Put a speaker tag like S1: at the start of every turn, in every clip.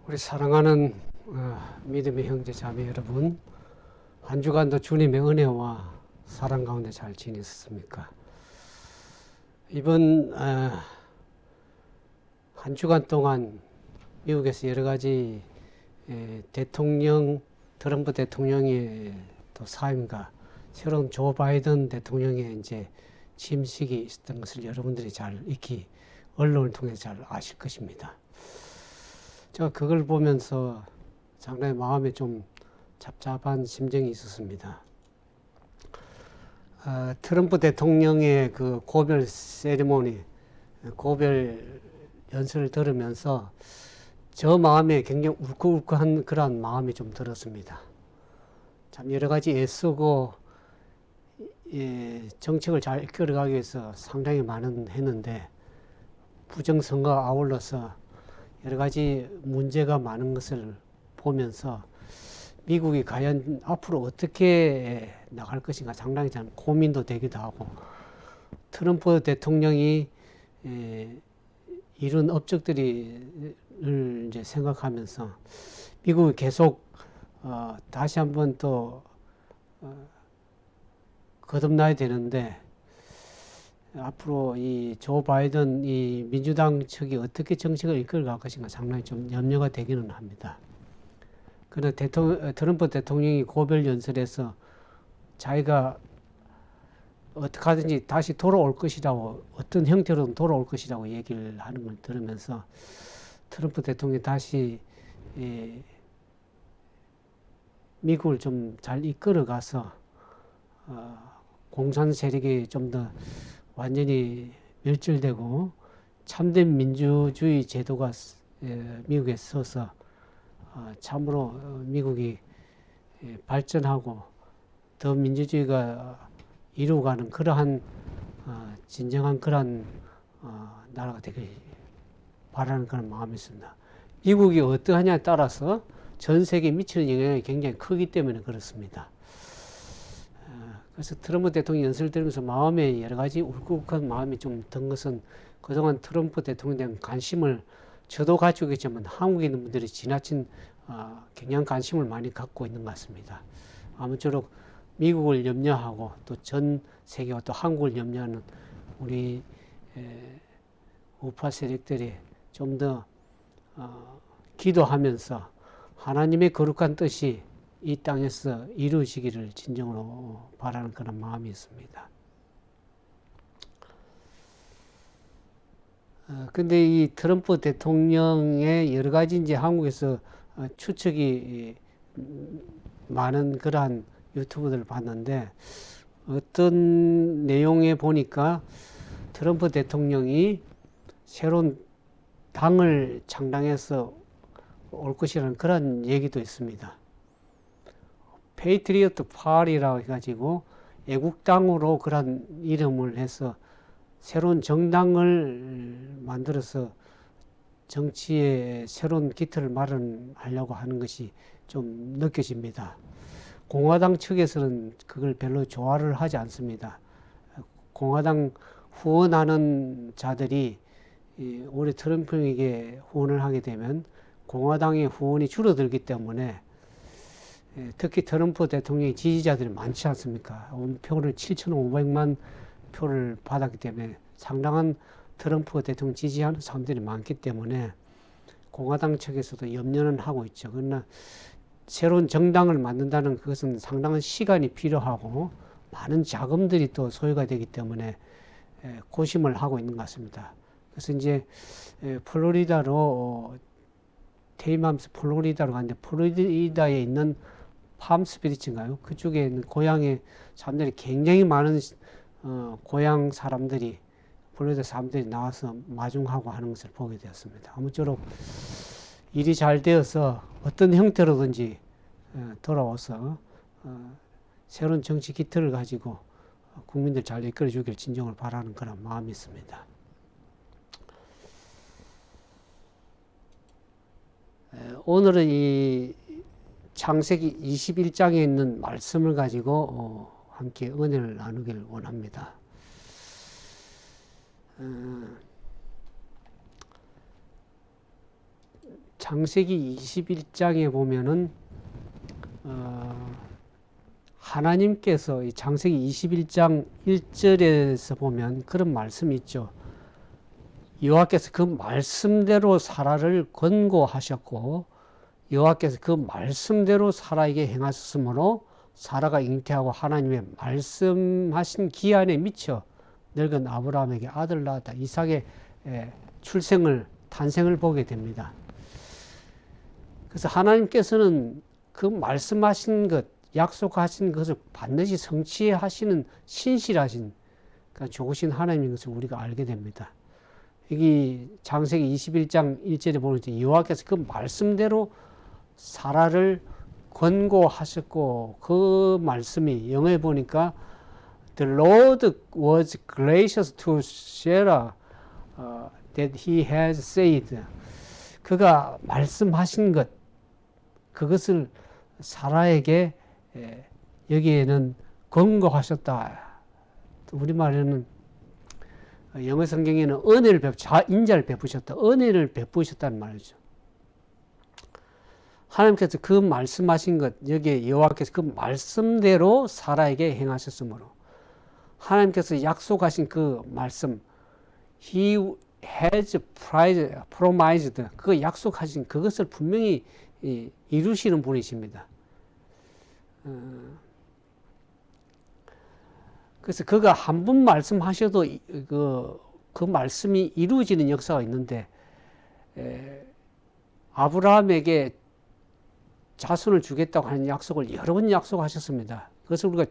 S1: 우리 사랑하는 믿음의 형제 자매 여러분, 한 주간도 주님의 은혜와 사랑 가운데 잘 지냈습니까? 이번 한 주간 동안 미국에서 여러 가지 트럼프 대통령의 또 사임과 새로운 조 바이든 대통령의 이제 취임식이 있었던 것을 여러분들이 잘 익히 언론을 통해서 잘 아실 것입니다. 제가 그걸 보면서 상당히 마음에 좀 잡잡한 심정이 있었습니다. 트럼프 대통령의 그 고별 세리머니, 고별 연설을 들으면서 저 마음에 굉장히 울컥울컥한 그런 마음이 좀 들었습니다. 참 여러 가지 애쓰고 정책을 잘 이끌어가기 위해서 상당히 많은 했는데 부정선거가 아울러서 여러 가지 문제가 많은 것을 보면서 미국이 과연 앞으로 어떻게 나갈 것인가 상당히 참 고민도 되기도 하고, 트럼프 대통령이 이룬 업적들을 이제 생각하면서 미국이 계속 다시 한번 또 거듭나야 되는데, 앞으로 이 조 바이든 이 민주당 측이 어떻게 정책을 이끌어갈 것인가 상당히 좀 염려가 되기는 합니다. 그러나 트럼프 대통령이 고별 연설에서 자기가 어떻게 하든지 다시 돌아올 것이라고, 어떤 형태로든 돌아올 것이라고 얘기를 하는 걸 들으면서 트럼프 대통령이 다시 미국을 좀 잘 이끌어가서 공산 세력이 좀 더 완전히 멸절되고 참된 민주주의 제도가 미국에 서서 참으로 미국이 발전하고 더 민주주의가 이루어가는 그러한 진정한 그러한 나라가 되길 바라는 그런 마음이 있습니다. 미국이 어떠하냐에 따라서 전 세계에 미치는 영향이 굉장히 크기 때문에 그렇습니다. 그래서 트럼프 대통령 연설을 들으면서 마음에 여러 가지 울컥한 마음이 좀 든 것은, 그동안 트럼프 대통령에 대한 관심을 저도 가지고 있지만 한국에 있는 분들이 지나친 굉장한 관심을 많이 갖고 있는 것 같습니다. 아무쪼록 미국을 염려하고 또 전 세계와 또 한국을 염려하는 우리 우파 세력들이 좀 더 기도하면서 하나님의 거룩한 뜻이 이 땅에서 이루어지기를 진정으로 바라는 그런 마음이 있습니다. 근데 이 트럼프 대통령의 여러 가지 이제 한국에서 추측이 많은 그러한 유튜브들을 봤는데, 어떤 내용에 보니까 트럼프 대통령이 새로운 당을 창당해서 올 것이라는 그런 얘기도 있습니다. 페이트리어트 파리라고 해가지고 애국당으로 그런 이름을 해서 새로운 정당을 만들어서 정치의 새로운 기틀을 마련하려고 하는 것이 좀 느껴집니다. 공화당 측에서는 그걸 별로 좋아를 하지 않습니다. 공화당 후원하는 자들이 올해 트럼프에게 후원을 하게 되면 공화당의 후원이 줄어들기 때문에, 특히 트럼프 대통령의 지지자들이 많지 않습니까? 표를 7,500만 표를 받았기 때문에 상당한 트럼프 대통령 지지하는 사람들이 많기 때문에 공화당 측에서도 염려는 하고 있죠. 그러나 새로운 정당을 만든다는 그것은 상당한 시간이 필요하고 많은 자금들이 또 소요가 되기 때문에 고심을 하고 있는 것 같습니다. 그래서 이제 플로리다로 퇴임하면서 플로리다로 갔는데, 플로리다에 있는 팜스피리츠인가요? 그쪽에 있는 고향의 사람들이 굉장히 많은 고향 사람들이, 플로리다 사람들이 나와서 마중하고 하는 것을 보게 되었습니다. 아무쪼록 일이 잘 되어서 어떤 형태로든지 돌아와서 새로운 정치 기틀을 가지고 국민들 잘 이끌어 주길 진정을 바라는 그런 마음이 있습니다. 오늘은 이 창세기 21장에 있는 말씀을 가지고 함께 은혜를 나누길 원합니다. 창세기 21장에 보면은 하나님께서 이 창세기 21장 1절에서 보면 그런 말씀이 있죠. 여호와께서 그 말씀대로 사라를 권고하셨고 여호와께서 그 말씀대로 사라에게 행하셨으므로 사라가 잉태하고 하나님의 말씀하신 기한에 미쳐 늙은 아브라함에게 아들을 낳았다. 이삭의 탄생을 보게 됩니다. 그래서 하나님께서는 그 말씀하신 것, 약속하신 것을 반드시 성취하시는 신실하신, 그러니까 좋으신 하나님인 것을 우리가 알게 됩니다. 여기 창세기 21장 1절에 보면 여호와께서 그 말씀대로 사라를 권고하셨고 그 말씀이 영어에 보니까 The Lord was gracious to Sarah that he has said. 그가 말씀하신 것, 그것을 사라에게 여기에는 권고하셨다. 우리말에는 영어 성경에는 은혜를 인자를 베푸셨다. 은혜를 베푸셨다는 말이죠. 하나님께서 그 말씀하신 것, 여기에 여호와께서 그 말씀대로 사라에게 행하셨으므로 하나님께서 약속하신 그 말씀, He has promised, 그 약속하신 그것을 분명히 이루시는 분이십니다. 그래서 그가 한 번 말씀하셔도 그 말씀이 이루어지는 역사가 있는데 아브라함에게 자손을 주겠다고 하는 약속을 여러 번 약속하셨습니다. 그것을 우리가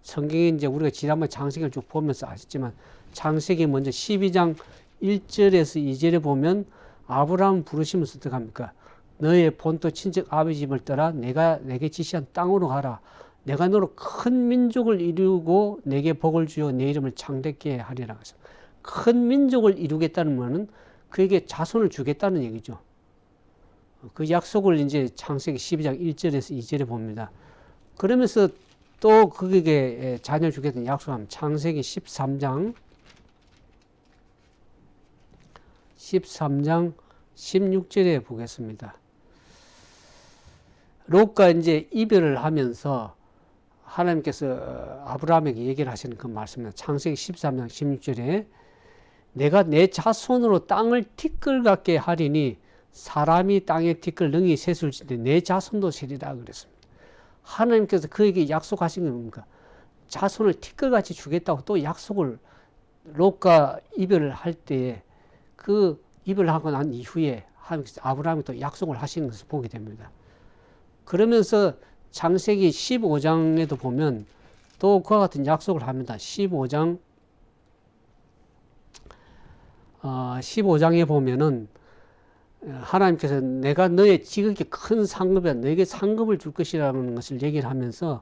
S1: 성경에 이제 우리가 지난번 창세기를 쭉 보면서 아셨지만 창세기 먼저 12장 1절에서 2절에 보면 아브라함 부르시면서 어떻게 합니까? 너의 본토 친척 아버지 집을 떠나 내가 내게 지시한 땅으로 가라. 내가 너로 큰 민족을 이루고 내게 복을 주어 내 이름을 창대케 하리라. 그래서 큰 민족을 이루겠다는 말은 그에게 자손을 주겠다는 얘기죠. 그 약속을 이제 창세기 12장 1절에서 2절에 봅니다. 그러면서 또 그에게 자녀를 주겠다는 약속하면 창세기 13장 16절에 보겠습니다. 롯과 이제 이별을 하면서 하나님께서 아브라함에게 얘기를 하시는 그 말씀입니다. 창세기 13장 16절에 내가 내 자손으로 땅을 티끌 같게 하리니 사람이 땅에 티끌 능히 셋을 짓는데 내 자손도 세리라 그랬습니다. 하나님께서 그에게 약속하신 게 뭡니까? 자손을 티끌같이 주겠다고 또 약속을 롯과 이별을 할 때에 그 이별을 하고 난 이후에 하나님께서 아브라함이 또 약속을 하시는 것을 보게 됩니다. 그러면서 창세기 15장에도 보면 또 그와 같은 약속을 합니다. 15장에 보면은 하나님께서 내가 너의 지극히 큰 상급이야 너에게 상급을 줄 것이라는 것을 얘기를 하면서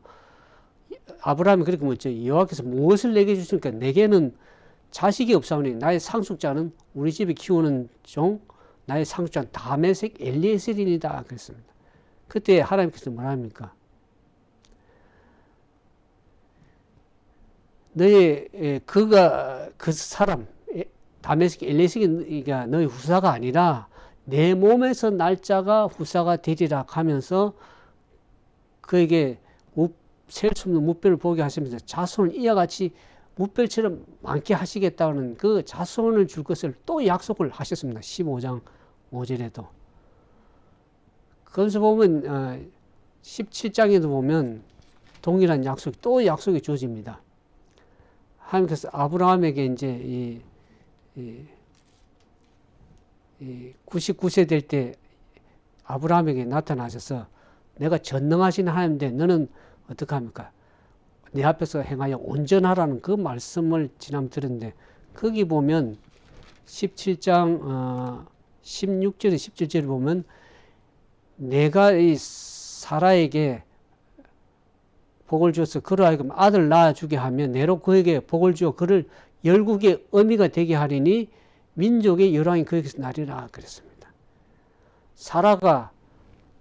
S1: 아브라함이 그렇게 묻죠. 여호와께서 무엇을 내게 주십니까? 내게는 자식이 없사오니 나의 상속자는 우리 집에 키우는 종 나의 상속자는 다메섹 엘리에셀이니이다 그랬습니다. 그때 하나님께서 뭐라 합니까? 그 사람 다메섹 엘리에셀이가 너의 후사가 아니라 내 몸에서 날짜가 후사가 되리라 하면서 그에게 셀 수 없는 무뼈를 보게 하시면서 자손을 이와 같이 무뼈처럼 많게 하시겠다는 그 자손을 줄 것을 또 약속을 하셨습니다. 15장 5절에도. 거기서 보면 17장에도 보면 동일한 약속이 또 약속이 주어집니다. 하나님께서 아브라함에게 이제 99세 될 때 아브라함에게 나타나셔서 내가 전능하신 하나님인데 너는 어떻게 합니까? 내 앞에서 행하여 온전하라는 그 말씀을 지난번 들었는데 거기 보면 17장 16절에 17절에 보면 내가 이 사라에게 복을 주어서 그로 하여금 아들 낳아주게 하면 내로 그에게 복을 주어 그를 열국의 어미가 되게 하리니 민족의 열왕이 그에게서 나리라 그랬습니다. 사라가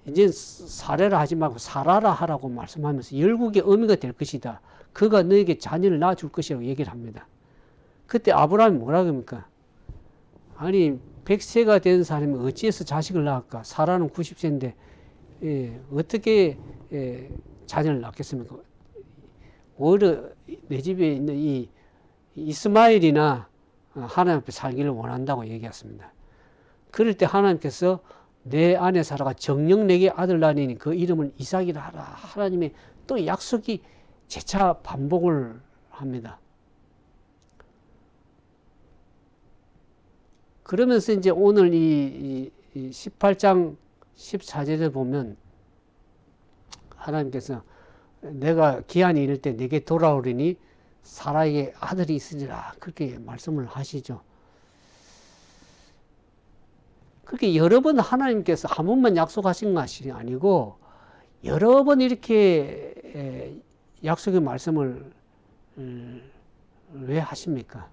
S1: 이제 사례라 하지 말고 사라라 하라고 말씀하면서 열국의 어미가 될 것이다. 그가 너에게 자녀를 낳아줄 것이라고 얘기를 합니다. 그때 아브라함이 뭐라 그럽니까? 아니 100세가 된 사람이 어찌해서 자식을 낳을까? 사라는 90세인데 어떻게 자녀를 낳겠습니까? 오히려 내 집에 있는 이 이스마엘이나 하나님 앞에 살기를 원한다고 얘기했습니다. 그럴 때 하나님께서 내 아내 사라가 정녕 내게 아들 낳으니 그 이름을 이삭이라 하라. 하나님의 또 약속이 재차 반복을 합니다. 그러면서 이제 오늘 이 18장 14절에 보면 하나님께서 내가 기한이 이를 때 내게 돌아오리니 사라에게 아들이 있으리라 그렇게 말씀을 하시죠. 그렇게 여러 번 하나님께서 한 번만 약속하신 것이 아니고 여러 번 이렇게 약속의 말씀을 왜 하십니까?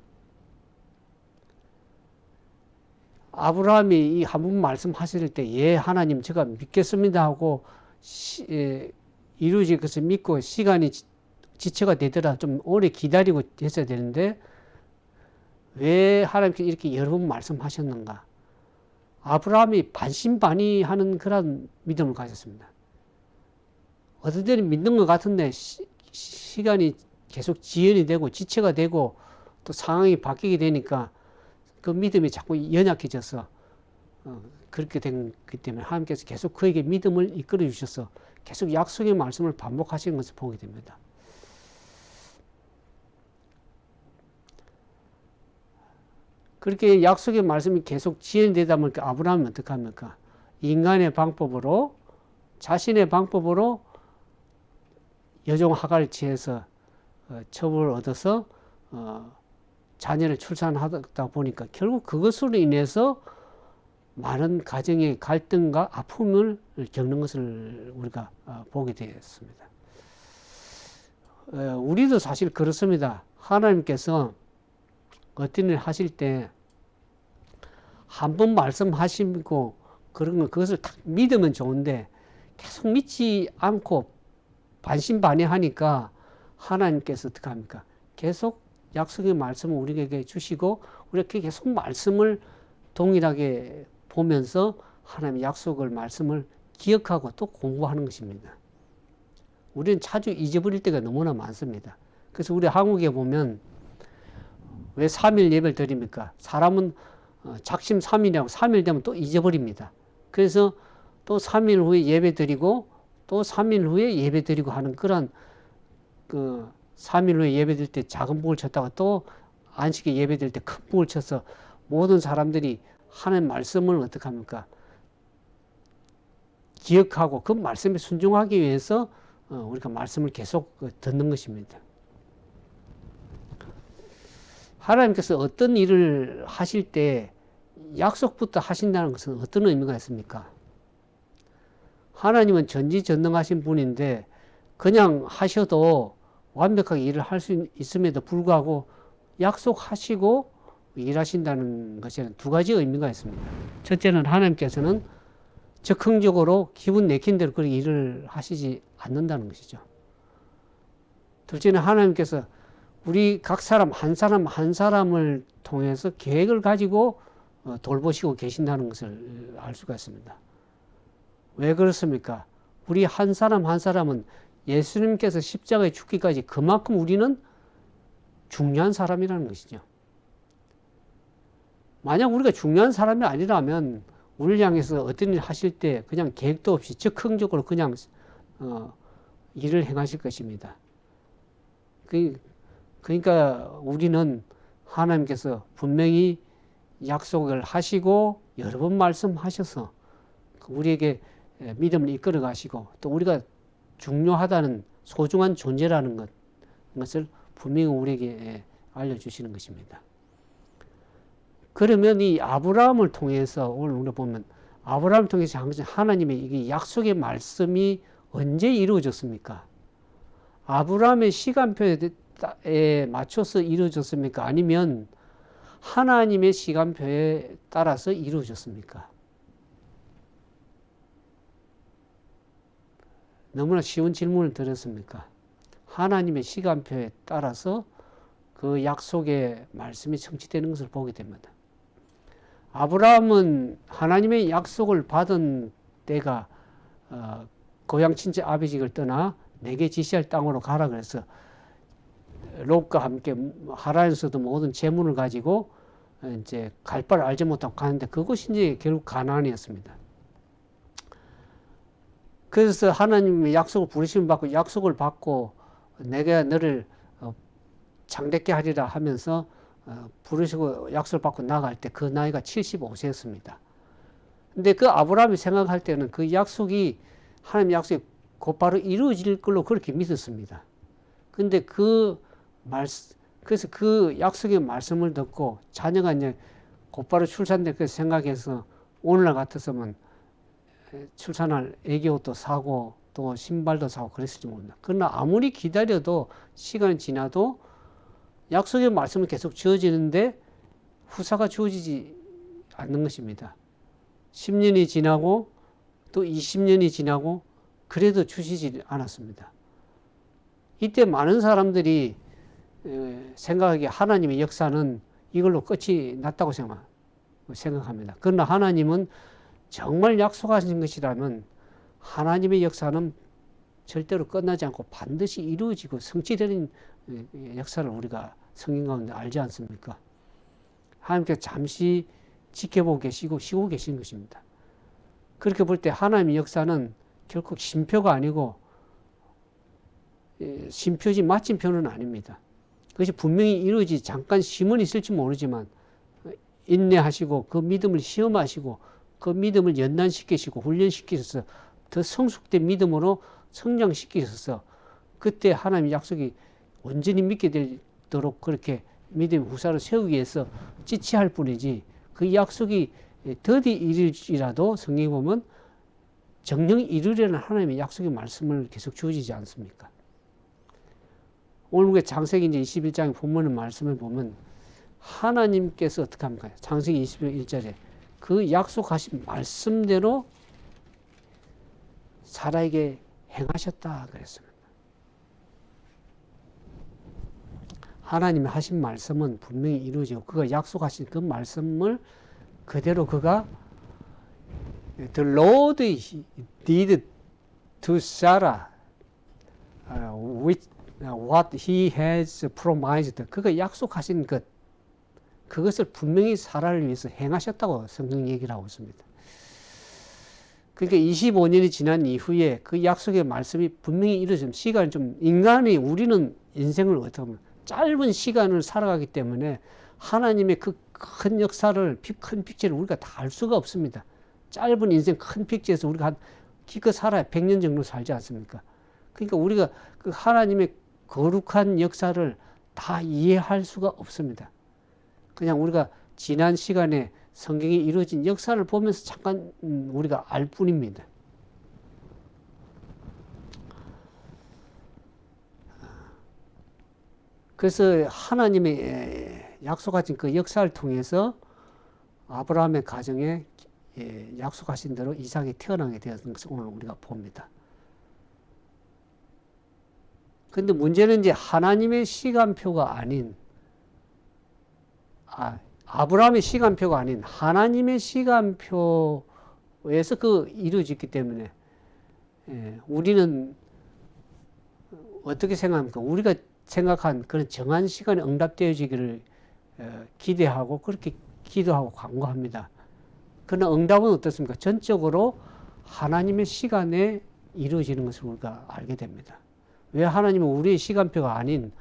S1: 아브라함이 이 한 번 말씀하실 때 예 하나님 제가 믿겠습니다 하고 이루어질 것을 믿고 시간이 지체가 되더라 좀 오래 기다리고 했어야 되는데 왜 하나님께서 이렇게 여러 번 말씀하셨는가? 아브라함이 반신반의하는 그런 믿음을 가졌습니다. 어떤 때는 믿는 것 같은데 시간이 계속 지연이 되고 지체가 되고 또 상황이 바뀌게 되니까 그 믿음이 자꾸 연약해져서 그렇게 된 것 때문에 하나님께서 계속 그에게 믿음을 이끌어 주셔서 계속 약속의 말씀을 반복하시는 것을 보게 됩니다. 그렇게 약속의 말씀이 계속 지연되다 보니까 아브라함은 어떻게 합니까? 인간의 방법으로 자신의 방법으로 여종 하가를 취해서 처벌을 얻어서 자녀를 출산하다 보니까 결국 그것으로 인해서 많은 가정의 갈등과 아픔을 겪는 것을 우리가 보게 되었습니다. 우리도 사실 그렇습니다. 하나님께서 어떤 일 하실 때 한 번 말씀하시고 그런 거 그것을 딱 믿으면 좋은데 계속 믿지 않고 반신반의하니까 하나님께서 어떻게 합니까? 계속 약속의 말씀을 우리에게 주시고 우리가 계속 말씀을 동일하게 보면서 하나님의 약속을 말씀을 기억하고 또 공부하는 것입니다. 우리는 자주 잊어버릴 때가 너무나 많습니다. 그래서 우리 한국에 보면 왜 3일 예배를 드립니까? 사람은 작심 3일이라고 3일 되면 또 잊어버립니다. 그래서 또 3일 후에 예배 드리고 또 3일 후에 예배 드리고 하는 그런 3일 후에 예배 드릴 때 작은 북을 쳤다가 또 안식에 예배 드릴 때 큰 북을 쳐서 모든 사람들이 하나님 말씀을 어떻게 합니까? 기억하고 그 말씀에 순종하기 위해서 우리가 말씀을 계속 듣는 것입니다. 하나님께서 어떤 일을 하실 때 약속부터 하신다는 것은 어떤 의미가 있습니까? 하나님은 전지전능하신 분인데 그냥 하셔도 완벽하게 일을 할 수 있음에도 불구하고 약속하시고 일하신다는 것에는 두 가지 의미가 있습니다. 첫째는 하나님께서는 즉흥적으로 기분 내킨 대로 그렇게 일을 하시지 않는다는 것이죠. 둘째는 하나님께서 우리 각 사람 한 사람을 통해서 계획을 가지고 돌보시고 계신다는 것을 알 수가 있습니다. 왜 그렇습니까? 우리 한 사람은 예수님께서 십자가에 죽기까지 그만큼 우리는 중요한 사람이라는 것이죠. 만약 우리가 중요한 사람이 아니라면 우리를 향해서 어떤 일을 하실 때 그냥 계획도 없이 즉흥적으로 그냥 일을 행하실 것입니다. 그러니까 우리는 하나님께서 분명히 약속을 하시고 여러 번 말씀하셔서 우리에게 믿음을 이끌어 가시고 또 우리가 중요하다는 소중한 존재라는 것을 분명히 우리에게 알려주시는 것입니다. 그러면 이 아브라함을 통해서 오늘 우리가 보면 아브라함을 통해서 하나님의 이 약속의 말씀이 언제 이루어졌습니까? 아브라함의 시간표에 맞춰서 이루어졌습니까? 아니면 하나님의 시간표에 따라서 이루어졌습니까? 너무나 쉬운 질문을 드렸습니까? 하나님의 시간표에 따라서 그 약속의 말씀이 성취되는 것을 보게 됩니다. 아브라함은 하나님의 약속을 받은 때가 고향 친척 아비직을 떠나 내게 지시할 땅으로 가라 그래서 롯과 함께 하란에서도 모든 재물을 가지고 이제 갈 바를 알지 못하고 가는데 그것이 이제 결국 가나안이었습니다. 그래서 하나님의 약속을 부르심을 받고 약속을 받고 내가 너를 장대케 하리라 하면서 부르시고 약속을 받고 나갈 때 그 나이가 75세였습니다. 근데 그 아브라함이 생각할 때는 그 약속이 하나님의 약속이 곧바로 이루어질 걸로 그렇게 믿었습니다. 근데 그래서 그 약속의 말씀을 듣고 자녀가 이제 곧바로 출산될 거 생각해서 오늘날 같았으면 출산할 애기 옷도 사고 또 신발도 사고 그랬을지 모릅니다. 그러나 아무리 기다려도 시간이 지나도 약속의 말씀은 계속 주어지는데 후사가 주어지지 않는 것입니다. 10년이 지나고 또 20년이 지나고 그래도 주시지 않았습니다. 이때 많은 사람들이 생각하기에 하나님의 역사는 이걸로 끝이 났다고 생각합니다. 그러나 하나님은 정말 약속하신 것이라면 하나님의 역사는 절대로 끝나지 않고 반드시 이루어지고 성취되는 역사를 우리가 성경 가운데 알지 않습니까? 하나님께서 잠시 지켜보고 계시고 쉬고 계신 것입니다. 그렇게 볼 때 하나님의 역사는 결코 쉼표가 아니고 쉼표지 마침표는 아닙니다. 그것이 분명히 이루어지지 잠깐 쉼은 있을지 모르지만 인내하시고 그 믿음을 시험하시고 그 믿음을 연단시키시고 훈련시키셔서 더 성숙된 믿음으로 성장시키셔서 그때 하나님의 약속이 온전히 믿게 되도록 그렇게 믿음의 후사를 세우기 위해서 지체할 뿐이지 그 약속이 더디 이룰지라도 성경에 보면 정령 이루려는 하나님의 약속의 말씀을 계속 주어지지 않습니까? 오늘 창세기 이제 21장 본문의 말씀을 보면 하나님께서 어떻게 합니까? 창세기 21절에 그 약속하신 말씀대로 사라에게 행하셨다 그랬습니다. 하나님이 하신 말씀은 분명히 이루어지고 그가 약속하신 그 말씀을 그대로 그가 The Lord did to Sarah with what he has promised. 그가 약속하신 그것을 분명히 사라를 위해서 행하셨다고 성경 얘기를 하고 있습니다. 그러니까 25년이 지난 이후에 그 약속의 말씀이 분명히 이루어지면 시간이 좀 우리는 인생을 어떻게 하면 짧은 시간을 살아가기 때문에 하나님의 그 큰 역사를 큰 픽처를 우리가 다 알 수가 없습니다. 짧은 인생 큰 픽처에서 우리가 기껏 살아야 100년 정도 살지 않습니까? 그러니까 우리가 그 하나님의 거룩한 역사를 다 이해할 수가 없습니다. 그냥 우리가 지난 시간에 성경에 이루어진 역사를 보면서 잠깐 우리가 알 뿐입니다. 그래서 하나님의 약속하신 그 역사를 통해서 아브라함의 가정에 약속하신 대로 이삭이 태어나게 되었던 것을 오늘 우리가 봅니다. 근데 문제는 이제 하나님의 시간표가 아닌 아브라함의 시간표가 아닌 하나님의 시간표에서 이루어졌기 때문에 우리는 어떻게 생각합니까? 우리가 생각한 그런 정한 시간에 응답되어지기를 기대하고 그렇게 기도하고 간구합니다. 그러나 응답은 어떻습니까? 전적으로 하나님의 시간에 이루어지는 것을 우리가 알게 됩니다. 왜 하나님은 우리의 시간표가 아닌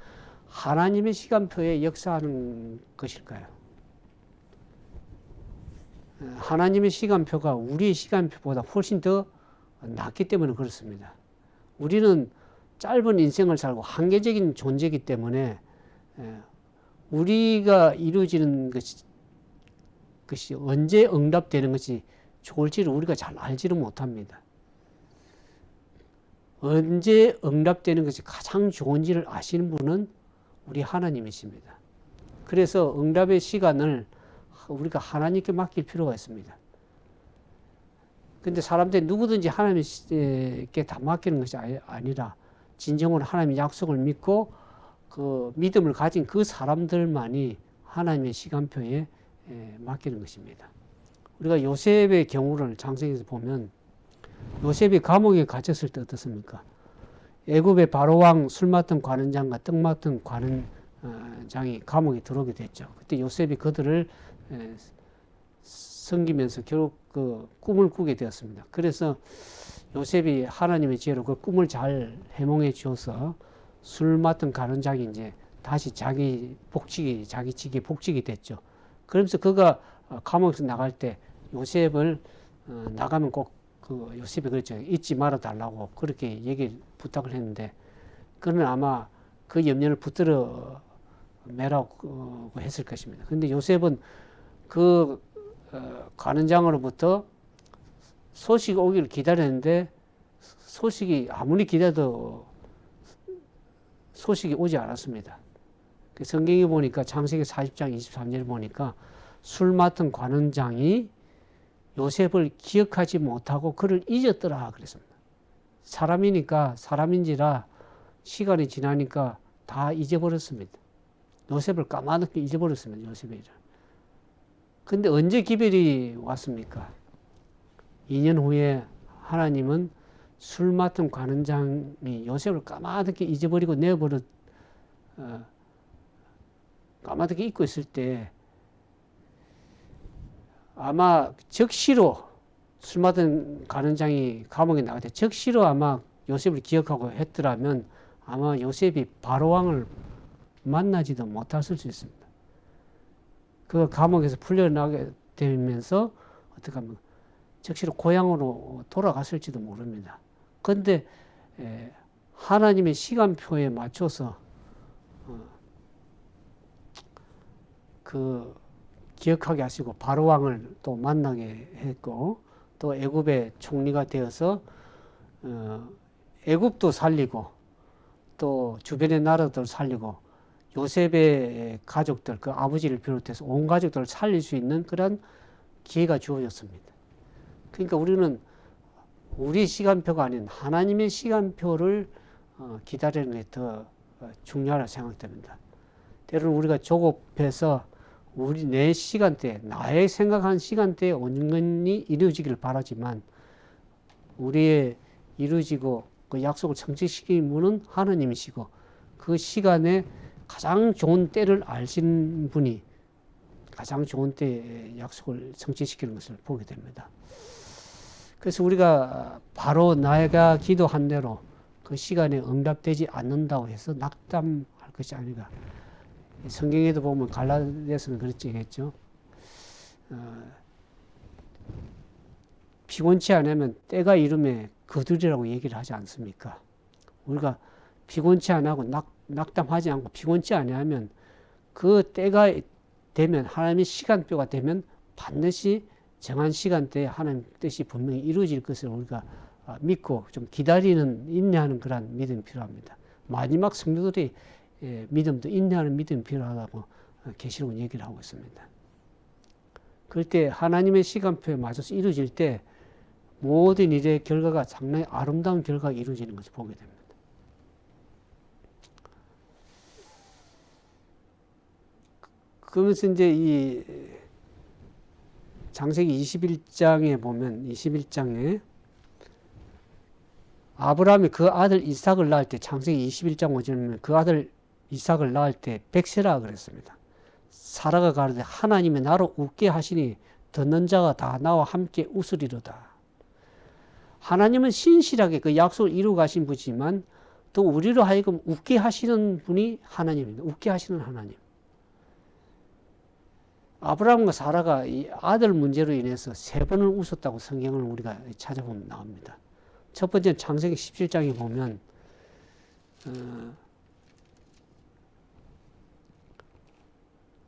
S1: 하나님의 시간표에 역사하는 것일까요? 하나님의 시간표가 우리의 시간표보다 훨씬 더 낫기 때문에 그렇습니다. 우리는 짧은 인생을 살고 한계적인 존재이기 때문에 우리가 이루어지는 것이 언제 응답되는 것이 좋을지를 우리가 잘 알지를 못합니다. 언제 응답되는 것이 가장 좋은지를 아시는 분은 우리 하나님이십니다. 그래서 응답의 시간을 우리가 하나님께 맡길 필요가 있습니다. 근데 사람들이 누구든지 하나님께 다 맡기는 것이 아니라 진정으로 하나님의 약속을 믿고 그 믿음을 가진 그 사람들만이 하나님의 시간표에 맡기는 것입니다. 우리가 요셉의 경우를 창세기에서 보면 요셉이 감옥에 갇혔을 때 어떻습니까? 애굽의 바로왕 술 맡은 관원장과 떡 맡은 관원장이 감옥에 들어오게 됐죠. 그때 요셉이 그들을 섬기면서 결국 그 꿈을 꾸게 되었습니다. 그래서 요셉이 하나님의 지혜로 그 꿈을 잘 해몽해 주어서 술 맡은 관원장이 이제 다시 자기 직에 복직이 됐죠. 그러면서 그가 감옥에서 나갈 때 요셉을 나가면 꼭 그 요셉이 그랬죠. 잊지 말아 달라고 그렇게 부탁을 했는데 그는 아마 그 염려를 붙들어 매라고 했을 것입니다. 근데 요셉은 그 관원장으로부터 소식이 오기를 기다렸는데 소식이 아무리 기다려도 소식이 오지 않았습니다. 성경에 보니까 창세기 40장 23절 보니까 술 맡은 관원장이 요셉을 기억하지 못하고 그를 잊었더라 그랬습니다. 사람이니까 사람인지라 시간이 지나니까 다 잊어버렸습니다. 요셉을 까마득히 잊어버렸습니다. 요셉의 일을. 근데 언제 기별이 왔습니까? 2년 후에 하나님은 술 맡은 관원장이 요셉을 까마득히 잊어버리고 까마득히 잊고 있을 때 아마 적시로 술 맡은 관원장이 감옥에 나갈 때 적시로 아마 요셉을 기억하고 했더라면 아마 요셉이 바로왕을 만나지도 못했을 수 있습니다. 그 감옥에서 풀려나게 되면서 어떻게 하면 적시로 고향으로 돌아갔을지도 모릅니다. 그런데 하나님의 시간표에 맞춰서 그 기억하게 하시고 바로왕을 또 만나게 했고 또 애굽의 총리가 되어서 애굽도 살리고 또 주변의 나라들 살리고 요셉의 가족들 그 아버지를 비롯해서 온 가족들을 살릴 수 있는 그런 기회가 주어졌습니다. 그러니까 우리는 우리 시간표가 아닌 하나님의 시간표를 기다리는 게 더 중요하다고 생각됩니다. 때로는 우리가 조급해서 내 시간대, 나의 생각한 시간대에 온전히 이루어지기를 바라지만 우리의 이루어지고 그 약속을 성취시키는 분은 하나님이시고 그 시간에 가장 좋은 때를 아시는 분이 가장 좋은 때에 약속을 성취시키는 것을 보게 됩니다. 그래서 우리가 바로 내가 기도한 대로 그 시간에 응답되지 않는다고 해서 낙담할 것이 아니라 성경에도 보면 갈라디아서는 그랬죠. 피곤치 않으면 때가 이름에 거두리라고 얘기를 하지 않습니까? 우리가 피곤치 않고 낙담하지 않고 피곤치 않으면 그 때가 되면 하나님의 시간표가 되면 반드시 정한 시간대에 하나님 뜻이 분명히 이루어질 것을 우리가 믿고 좀 기다리는 인내하는 그런 믿음이 필요합니다. 마지막 성도들이 믿음도 인내하는 믿음이 필요하다고 계시록은 얘기를 하고 있습니다. 그럴 때 하나님의 시간표에 맞춰서 이루어질 때 모든 일의 결과가 상당히 아름다운 결과가 이루어지는 것을 보게 됩니다. 그러면서 이제 이 창세기 21장에 보면 21장에 아브라함이 그 아들 이삭을 낳을 때 창세기 21장 5절에 그 아들 이삭을 낳을 때 백세라 그랬습니다. 사라가 가로되 하나님이 나로 웃게 하시니 듣는 자가 다 나와 함께 웃으리로다. 하나님은 신실하게 그 약속을 이루어 가신 분이지만 또 우리로 하여금 웃게 하시는 분이 하나님입니다. 웃게 하시는 하나님. 아브라함과 사라가 이 아들 문제로 인해서 3번을 웃었다고 성경을 우리가 찾아보면 나옵니다. 첫 번째는 창세기 17장에 보면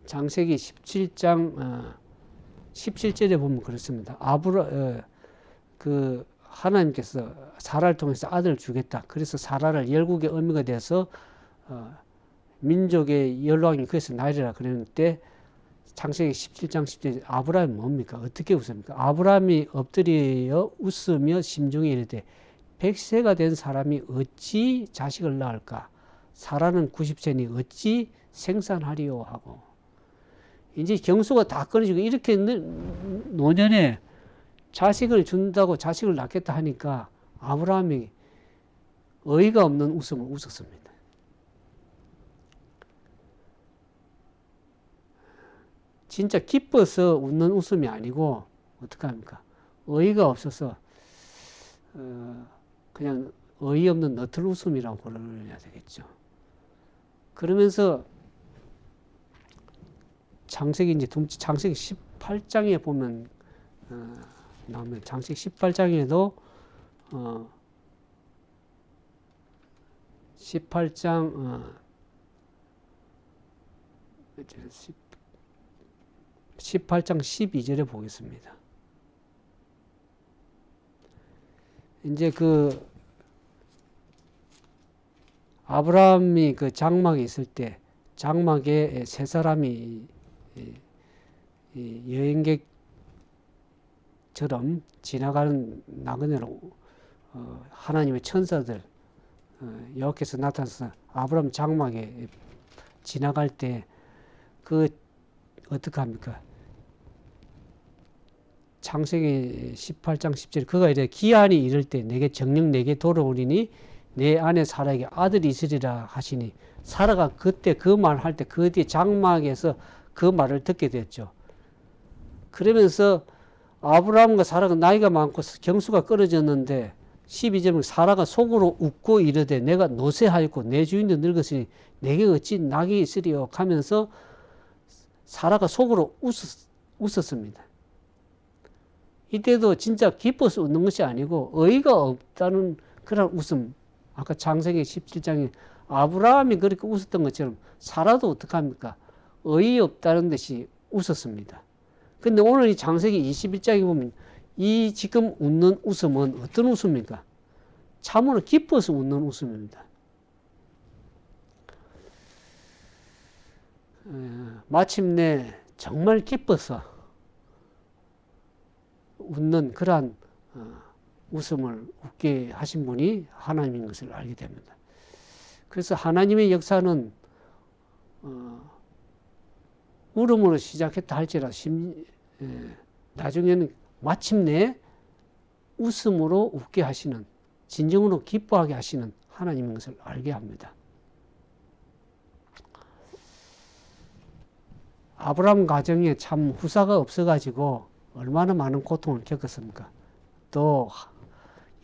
S1: 창세기 17장 17절에 보면 그렇습니다. 하나님께서 사라를 통해서 아들을 주겠다. 그래서 사라를 열국의 어미가 돼서 민족의 열왕이 그래서 나리라 그랬는데 창세기 17장 10절 아브라함이 뭡니까? 어떻게 웃습니까? 아브라함이 엎드려 웃으며 심중에 이르되 100세가 된 사람이 어찌 자식을 낳을까? 사라는 90세니 어찌 생산하리요 하고 이제 경수가 다 끊어지고 이렇게 노년에 자식을 준다고 자식을 낳겠다 하니까 아브라함이 어이가 없는 웃음을 웃었습니다. 진짜 기뻐서 웃는 웃음이 아니고 어떡합니까? 어이가 없어서 그냥 어이없는 너틀 웃음이라고 그러야 되겠죠. 그러면서 창세기 이제 창세기 18장에 보면 나오면 창세기 18장에도 18장 18장 12절에 보겠습니다. 이제 그 아브라함이 그 장막에 있을 때 장막에 세 사람이 여행객처럼 지나가는 나그네로 하나님의 천사들 여호와께서 나타나서 아브라함 장막에 지나갈 때 그 어떻게 합니까? 창세기 18장 10절 그가 이래 기한이 이를 때 내게 정녕 내게 돌아오리니 내 아내 사라에게 아들이 있으리라 하시니 사라가 그때 그 말 할 때 그 뒤에 장막에서 그 말을 듣게 됐죠. 그러면서 아브라함과 사라가 나이가 많고 경수가 끊어졌는데 12절은 사라가 속으로 웃고 이르되 내가 노쇠하였고 내 주인도 늙었으니 내게 어찌 낙이 있으리요 하면서 사라가 속으로 웃었습니다. 이때도 진짜 기뻐서 웃는 것이 아니고 어이가 없다는 그런 웃음. 아까 창세기 17장에 아브라함이 그렇게 웃었던 것처럼 사라도 어떡합니까? 어이없다는 듯이 웃었습니다. 근데 오늘 이 창세기 21장에 보면 이 지금 웃는 웃음은 어떤 웃음입니까? 참으로 기뻐서 웃는 웃음입니다. 마침내 정말 기뻐서 웃는 그러한 웃음을 웃게 하신 분이 하나님인 것을 알게 됩니다. 그래서 하나님의 역사는 울음으로 시작했다 할지라도 나중에는 마침내 웃음으로 웃게 하시는 진정으로 기뻐하게 하시는 하나님인 것을 알게 합니다. 아브라함 가정에 참 후사가 없어가지고 얼마나 많은 고통을 겪었습니까? 또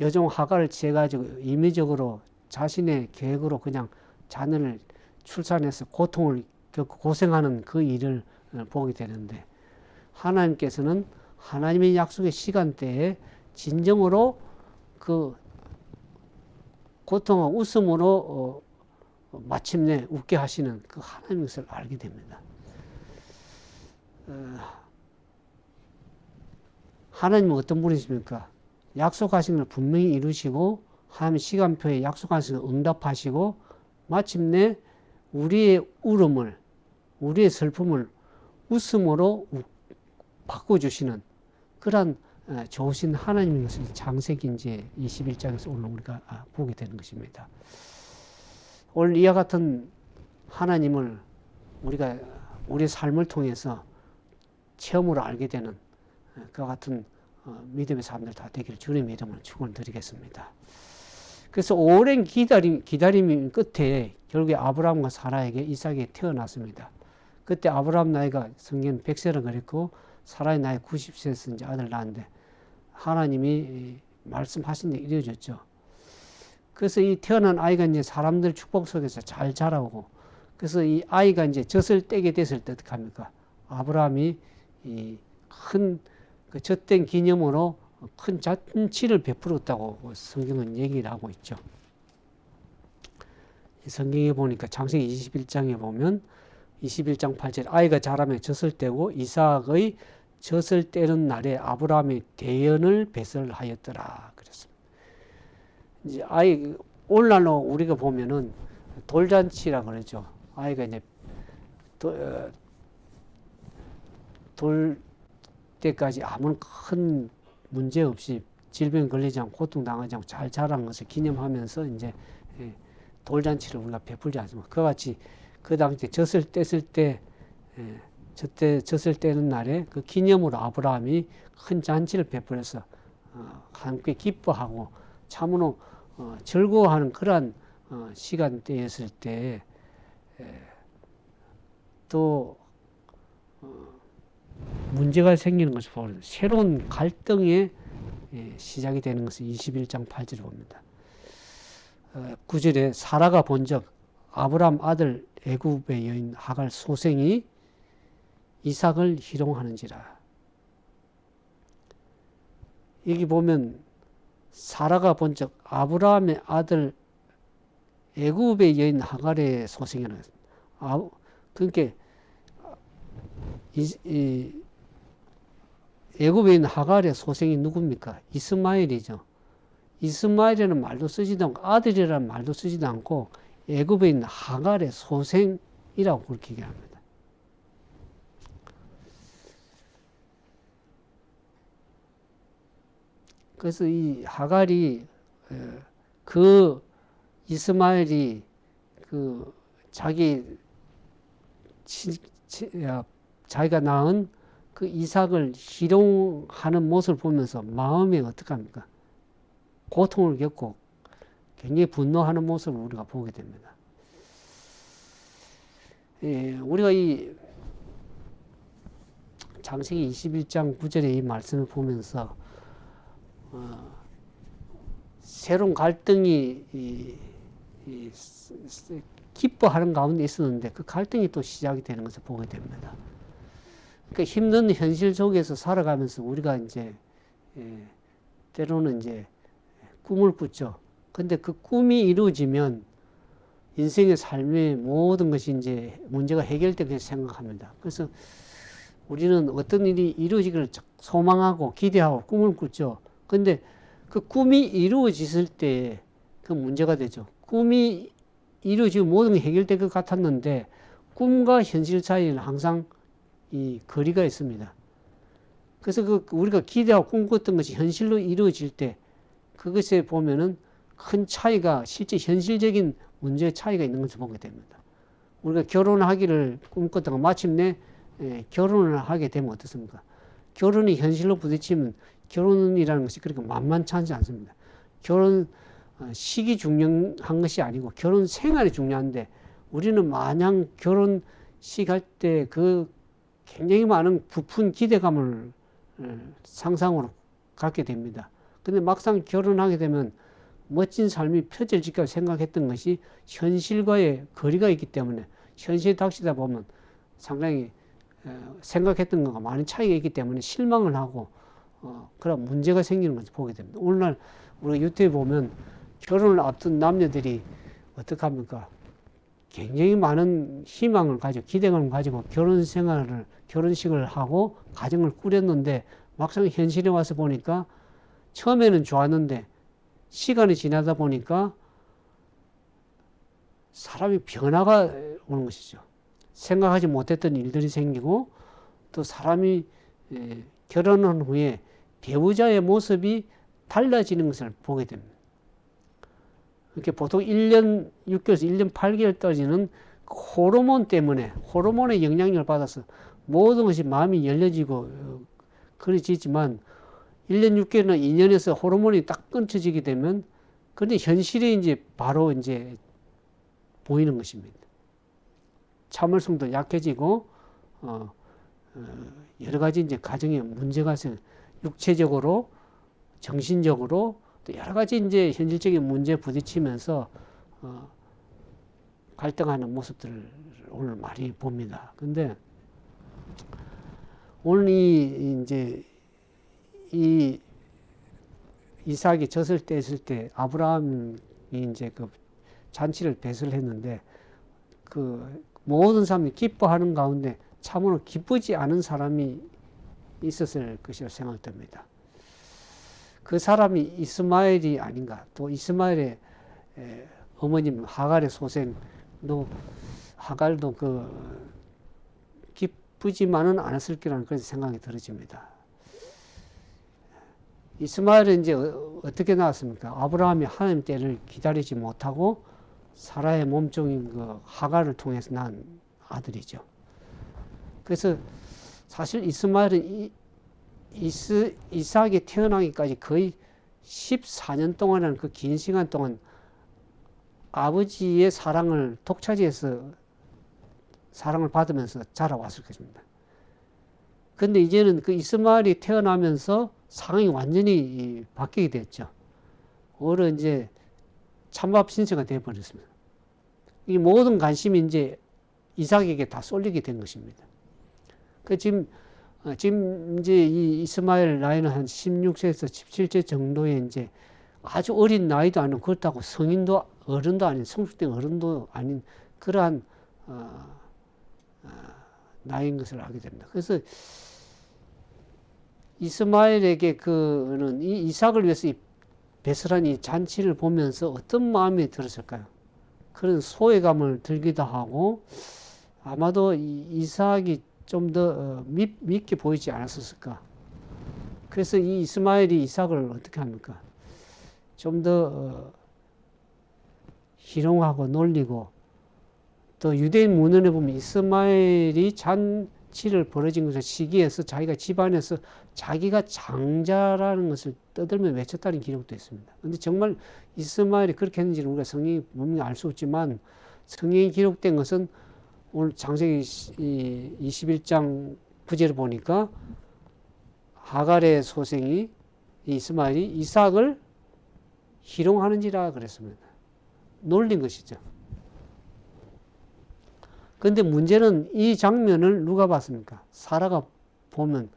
S1: 여종 하가를 취해가지고 임의적으로 자신의 계획으로 그냥 자녀를 출산해서 고통을 겪고 고생하는 그 일을 보게 되는데 하나님께서는 하나님의 약속의 시간대에 진정으로 그 고통과 웃음으로 마침내 웃게 하시는 그 하나님의 것을 알게 됩니다. 하나님은 어떤 분이십니까? 약속하신 걸 분명히 이루시고 하나님 시간표에 약속하신 걸 응답하시고 마침내 우리의 울음을 우리의 슬픔을 웃음으로 바꿔주시는 그런 좋으신 하나님인 것을 창세기 이제 21장에서 오늘 우리가 보게 되는 것입니다. 오늘 이와 같은 하나님을 우리가 우리의 삶을 통해서 체험으로 알게 되는 그와 같은 믿음의 사람들 다 되기를 주님의 이름으로 축원드리겠습니다. 그래서 오랜 기다림 끝에 결국에 아브라함과 사라에게 이삭이 태어났습니다. 그때 아브라함 나이가 성경 100세라 그랬고 사라의 나이 90세에서 이제 아들 낳았는데 하나님이 말씀하신 데 이루어졌죠. 그래서 이 태어난 아이가 이제 사람들 축복 속에서 잘 자라고 그래서 이 아이가 이제 젖을 떼게 됐을 때 어떻게 합니까? 아브라함이 이 큰 그 젖된 기념으로 큰 잔치를 베풀었다고 성경은 얘기를 하고 있죠. 성경에 보니까 창세기 21장에 보면 21장 8절 아이가 자라며 젖을 떼고 이삭의 젖을 떼는 날에 아브라함이 대연을 배설하였더라 그랬습니다. 이제 아이 오늘날로 우리가 보면은 돌잔치라 그러죠. 아이가 이제 돌 때까지 아무런 큰 문제 없이 질병 걸리지 않고 고통당하지 않고 잘 자란 것을 기념하면서 이제 돌잔치를 우리가 베풀지 않습니까? 그와 같이 그 당시 젖을 뗐을 때 젖을 떼는 날에 그 기념으로 아브라함이 큰 잔치를 베풀어서 함께 기뻐하고 참으로 즐거워하는 그러한 시간대였을 때 또 문제가 생기는 것을 보는 새로운 갈등의 시작이 되는 것을 21장 8절에 봅니다. 9절에 사라가 본적 아브람 아들 애굽의 여인 하갈 소생이 이삭을 희롱하는지라. 여기 보면 사라가 본적 아브라함의 아들 애굽의 여인 하갈의 소생이라는 것입니다. 그러니까 애굽에 있는 하갈의 소생이 누굽니까? 이스마엘이죠. 이스마엘이라는 말도 쓰지도 않고 아들이라는 말도 쓰지도 않고 애굽에 있는 하갈의 소생이라고 그렇게 얘기합니다. 그래서 이 하갈이 그 이스마엘이 그 자기가 낳은 그 이삭을 희롱하는 모습을 보면서 마음이 어떡합니까? 고통을 겪고 굉장히 분노하는 모습을 우리가 보게 됩니다. 우리가 이 창세기 21장 9절의 이 말씀을 보면서 새로운 갈등이 기뻐하는 가운데 있었는데 그 갈등이 또 시작이 되는 것을 보게 됩니다. 그러니까 힘든 현실 속에서 살아가면서 우리가 이제 때로는 이제 꿈을 꾸죠. 근데 그 꿈이 이루어지면 인생의 삶의 모든 것이 이제 문제가 해결되게 생각합니다. 그래서 우리는 어떤 일이 이루어지기를 소망하고 기대하고 꿈을 꾸죠. 근데 그 꿈이 이루어졌을 때 그 문제가 되죠. 꿈이 이루어지고 모든 게 해결될 것 같았는데 꿈과 현실 사이에는 항상 이 거리가 있습니다. 그래서 우리가 기대하고 꿈꿨던 것이 현실로 이루어질 때 그것에 보면은 큰 차이가 실제 현실적인 문제의 차이가 있는 것을 보게 됩니다. 우리가 결혼하기를 꿈꿨다가 마침내 결혼을 하게 되면 어떻습니까? 결혼이 현실로 부딪히면 결혼이라는 것이 그렇게 만만치 않습니다. 결혼 시기 중요한 것이 아니고 결혼 생활이 중요한데 우리는 마냥 결혼식 할 때 그 굉장히 많은 부푼 기대감을 상상으로 갖게 됩니다. 근데 막상 결혼하게 되면 멋진 삶이 펼쳐질까 생각했던 것이 현실과의 거리가 있기 때문에 현실에 닥치다 보면 상당히 생각했던 것과 많은 차이가 있기 때문에 실망을 하고 그런 문제가 생기는 것을 보게 됩니다. 오늘날 우리가 유튜브에 보면 결혼을 앞둔 남녀들이 어떡합니까? 굉장히 많은 희망을 가지고 기대감을 가지고 결혼식을 하고 가정을 꾸렸는데 막상 현실에 와서 보니까 처음에는 좋았는데 시간이 지나다 보니까 사람이 변화가 오는 것이죠. 생각하지 못했던 일들이 생기고 또 사람이 결혼한 후에 배우자의 모습이 달라지는 것을 보게 됩니다. 이렇게 보통 1년 6개월에서 1년 8개월 떨어지는 호르몬 때문에 호르몬의 영향력을 받아서 모든 것이 마음이 열려지고 그려지지만 1년 6개월이나 2년에서 호르몬이 딱 끊어지게 되면 그런데 현실이 이제 바로 이제 보이는 것입니다. 참을성도 약해지고 여러 가지 이제 가정에 문제가 생겨 육체적으로 정신적으로 또 여러 가지 이제 현실적인 문제에 부딪히면서 갈등하는 모습들을 오늘 많이 봅니다. 근데 오늘 이제 이 이삭이 젖을 뗐을 때 아브라함이 이제 그 잔치를 배설했는데 그 모든 사람이 기뻐하는 가운데 참으로 기쁘지 않은 사람이 있었을 것이라고 생각됩니다. 그 사람이 이스마엘이 아닌가. 또 이스마엘의 어머님 하갈의 소생도 하갈도 그 기쁘지만은 않았을 거라는 그런 생각이 들어집니다. 이스마엘은 이제 어떻게 나왔습니까? 아브라함이 하나님 때를 기다리지 못하고 사라의 몸종인 그 하갈을 통해서 난 아들이죠. 그래서 사실 이스마엘은 이삭이 태어나기까지 거의 14년 동안이라는 그 긴 시간 동안 아버지의 사랑을 독차지해서 사랑을 받으면서 자라왔을 것입니다. 근데 이제는 그 이스마엘이 태어나면서 상황이 완전히 바뀌게 됐죠. 오히려 이제 찬밥 신세가 되어버렸습니다. 이 모든 관심이 이제 이삭에게 다 쏠리게 된 것입니다. 그 지금 이제 이 이스마엘 나이는 한 16세에서 17세 정도에 이제 아주 어린 나이도 아니고 그렇다고 성인도 어른도 아닌 성숙된 어른도 아닌 그러한 나이인 것을 알게 됩니다. 그래서 이스마엘에게 그는 이 이삭을 위해서 이 베스란 이 잔치를 보면서 어떤 마음이 들었을까요? 그런 소외감을 들기도 하고 아마도 이삭이 좀 더 밉게 보이지 않았을까. 그래서 이 이스마엘이 이삭을 어떻게 합니까? 좀 더 희롱하고 놀리고 또 유대인 문헌에 보면 이스마엘이 잔치를 벌어진 것을 시기에서 자기가 집안에서 자기가 장자라는 것을 떠들며 외쳤다는 기록도 있습니다. 그런데 정말 이스마엘이 그렇게 했는지는 우리가 성경이 분명히 알 수 없지만 성경이 기록된 것은 오늘 창세기 21장 9절을 보니까 하갈의 소생이 이스마엘이 이삭을 희롱하는지라 그랬습니다. 놀린 것이죠. 그런데 문제는 이 장면을 누가 봤습니까? 사라가 보면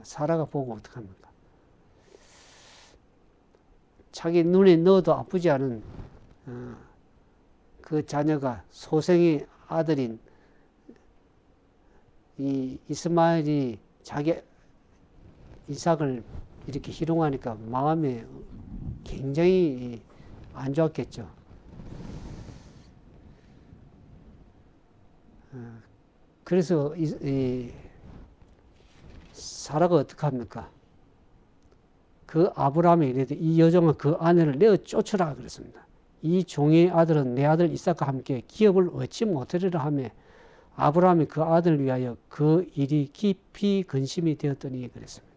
S1: 사라가 보고 어떡합니까? 자기 눈에 넣어도 아프지 않은 그 자녀가 소생의 아들인 이 이스마엘이 자기 이삭을 이렇게 희롱하니까 마음이 굉장히 안 좋았겠죠. 그래서 이 사라가 어떻게 합니까? 그 아브라함이 이래도 이 여종은 그 아내를 내어 쫓으라 그랬습니다. 이 종의 아들은 내 아들 이삭과 함께 기업을 얻지 못하리라 하며 아브라함이 그 아들을 위하여 그 일이 깊이 근심이 되었더니 그랬습니다.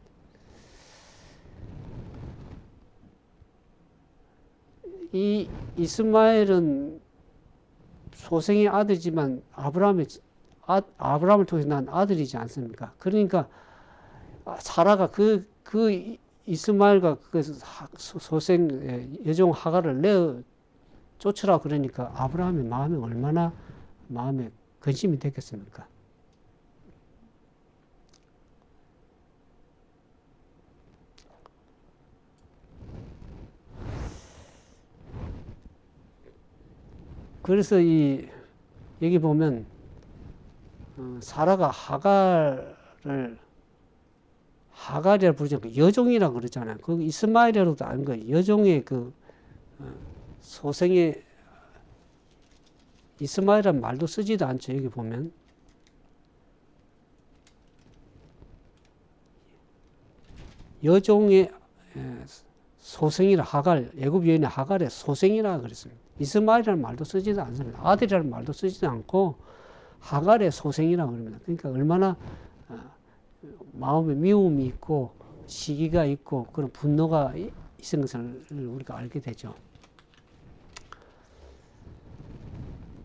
S1: 이 이스마엘은 소생의 아들이지만 아브라함을 통해서 난 아들이지 않습니까? 그러니까 사라가 그 이스마엘과 그 소생 여종 하갈을 내어 쫓으라 그러니까 아브라함의 마음이 얼마나 마음에 근심이 됐겠습니까? 그래서 여기 보면 사라가 하갈이라 부르지 않고 여종이라고 그러잖아요. 그 이스마엘이라고도 아닌 거예요. 여종의 그 소생의 이스마엘이라는 말도 쓰지도 않죠. 여기 보면 여종의 소생이라 하갈, 애굽 여인의 하갈의 소생이라 그랬습니다. 이스마엘이라는 말도 쓰지도 않습니다. 아들이라는 말도 쓰지도 않고 하갈의 소생이라고 그럽니다. 그러니까 얼마나 마음에 미움이 있고 시기가 있고 그런 분노가 있은 것을 우리가 알게 되죠.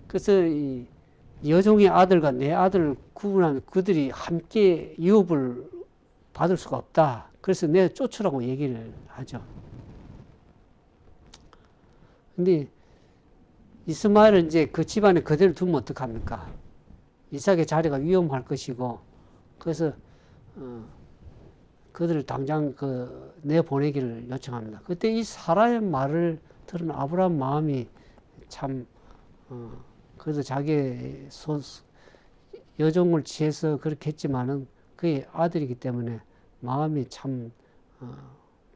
S1: 그래서 이 여종의 아들과 내 아들을 구분하면 그들이 함께 유업을 받을 수가 없다. 그래서 내 쫓으라고 얘기를 하죠. 근데 이스마엘은 이제 그 집안에 그대로 두면 어떡합니까? 이삭의 자리가 위험할 것이고, 그래서, 그들을 당장 내보내기를 요청합니다. 그때 이 사라의 말을 들은 아브라함 마음이 참, 그래도 자기의 여종을 취해서 그렇게 했지만은 그의 아들이기 때문에 마음이 참,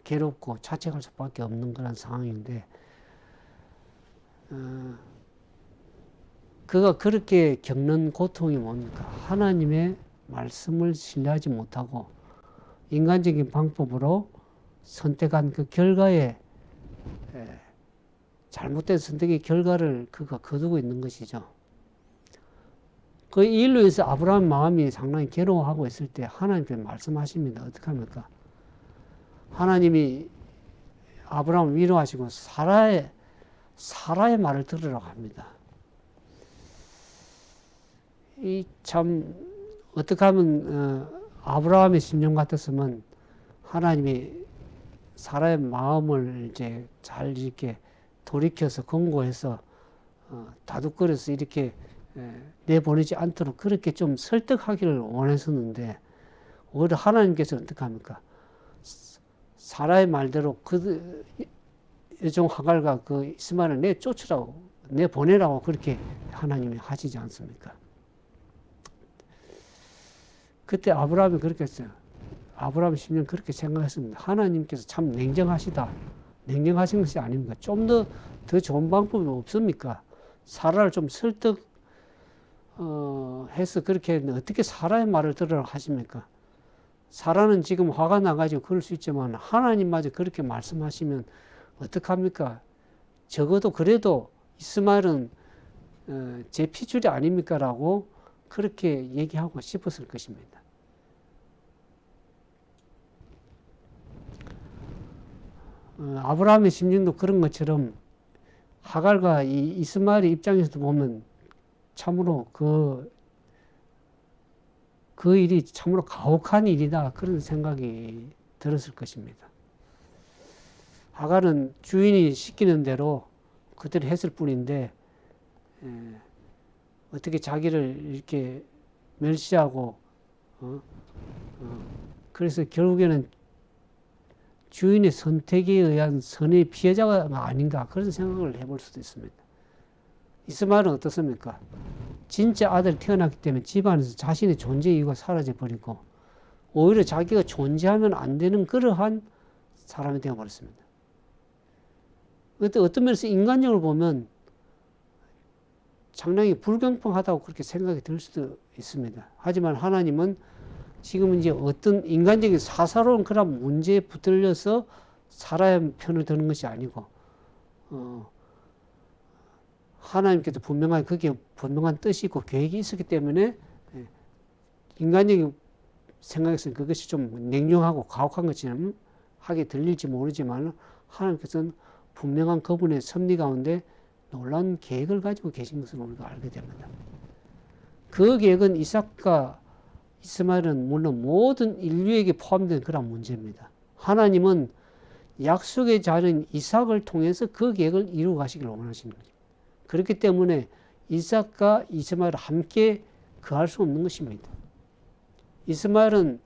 S1: 괴롭고 자책할 수밖에 없는 그런 상황인데, 그가 그렇게 겪는 고통이 뭡니까? 하나님의 말씀을 신뢰하지 못하고 인간적인 방법으로 선택한 그 결과에 잘못된 선택의 결과를 그가 거두고 있는 것이죠. 그 일로 인해서 아브라함 마음이 상당히 괴로워하고 있을 때 하나님께 말씀하십니다. 어떻게 합니까? 하나님이 아브라함을 위로하시고 사라의 말을 들으라고 합니다. 이 참 어떻게 하면 아브라함의 심정 같았으면 하나님이 사라의 마음을 이제 잘 이렇게 돌이켜서 권고해서 다독거려서 이렇게 내보내지 않도록 그렇게 좀 설득하기를 원했었는데 오히려 하나님께서 어떻게 합니까? 사라의 말대로 그 여종 하갈과 그 이스마엘을 내쫓으라고 내보내라고 그렇게 하나님이 하시지 않습니까? 그때 아브라함이 그렇게 했어요. 아브라함 10년 그렇게 생각했습니다. 하나님께서 참 냉정하시다. 냉정하신 것이 아닙니까? 좀 더 좋은 방법이 없습니까? 사라를 좀 설득 해서 그렇게 했는데 어떻게 사라의 말을 들으라고 하십니까? 사라는 지금 화가 나가지고 그럴 수 있지만 하나님마저 그렇게 말씀하시면 어떡합니까? 적어도 그래도 이스마엘은 제 피줄이 아닙니까? 라고 그렇게 얘기하고 싶었을 것입니다. 아브라함의 심정도 그런 것처럼 하갈과 이 이스마엘의 입장에서도 보면 참으로 그 일이 참으로 가혹한 일이다. 그런 생각이 들었을 것입니다. 하갈은 주인이 시키는 대로 그대로 했을 뿐인데 어떻게 자기를 이렇게 멸시하고 그래서 결국에는 주인의 선택에 의한 선의 피해자가 아닌가 그런 생각을 해볼 수도 있습니다. 이스마엘은 어떻습니까? 진짜 아들이 태어났기 때문에 집안에서 자신의 존재 이유가 사라져 버리고 오히려 자기가 존재하면 안 되는 그러한 사람이 되어버렸습니다. 어떤 면에서 인간적으로 보면 상당히 불공평하다고 그렇게 생각이 들 수도 있습니다. 하지만 하나님은 지금 이제 어떤 인간적인 사사로운 그런 문제에 붙들려서 사라의 편을 드는 것이 아니고, 하나님께서 분명하게 그게 분명한 뜻이 있고 계획이 있었기 때문에 인간적인 생각에서는 그것이 좀 냉정하고 가혹한 것처럼 하게 들릴지 모르지만 하나님께서는 분명한 그분의 섭리 가운데 놀라운 계획을 가지고 계신 것을 우리가 알게 됩니다. 그 계획은 이삭과 이스마엘은 물론 모든 인류에게 포함된 그런 문제입니다. 하나님은 약속의 자녀인 이삭을 통해서 그 계획을 이루어 가시기를 원하시는 거죠. 그렇기 때문에 이삭과 이스마엘을 함께 거할 수 없는 것입니다. 이스마엘은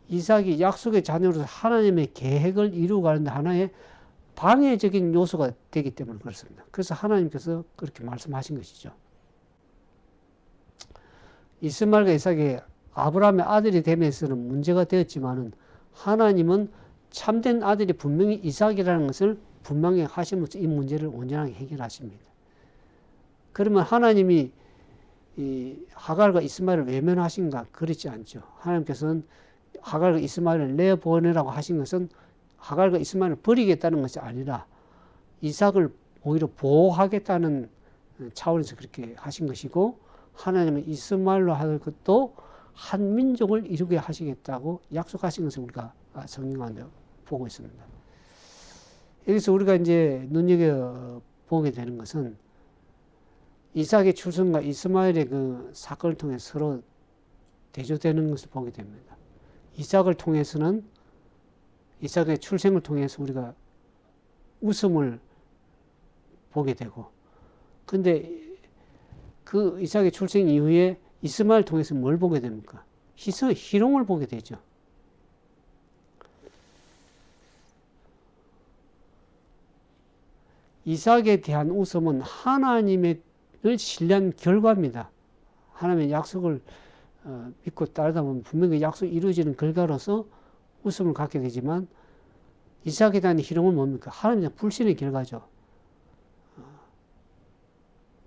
S1: 이삭이 약속의 자녀로서 하나님의 계획을 이루어가는데 하나의 방해적인 요소가 되기 때문에 그렇습니다. 그래서 하나님께서 그렇게 말씀하신 것이죠. 이스마엘과 이삭이 아브라함의 아들이 됨에서는 문제가 되었지만은 하나님은 참된 아들이 분명히 이삭이라는 것을 분명히 하시면서 이 문제를 온전하게 해결하십니다. 그러면 하나님이 이 하갈과 이스마엘을 외면하신가? 그렇지 않죠. 하나님께서는 하갈과 이스마엘을 내보내라고 하신 것은 하갈과 이스마엘을 버리겠다는 것이 아니라 이삭을 오히려 보호하겠다는 차원에서 그렇게 하신 것이고, 하나님은 이스마엘로 할 것도 한 민족을 이루게 하시겠다고 약속하신 것을 우리가 성경 가운데 보고 있습니다. 여기서 우리가 이제 눈여겨보게 되는 것은 이삭의 출생과 이스마엘의 그 사건을 통해 서로 대조되는 것을 보게 됩니다. 이삭을 통해서는 이삭의 출생을 통해서 우리가 웃음을 보게 되고, 근데 그 이삭의 출생 이후에 이스마엘 통해서 뭘 보게 됩니까? 희롱을 보게 되죠. 이삭에 대한 웃음은 하나님을 신뢰한 결과입니다. 하나님의 약속을 믿고 따르다 보면 분명히 약속이 이루어지는 결과로서 웃음을 갖게 되지만, 이삭에 대한 희롱은 뭡니까? 하나님의 불신의 결과죠.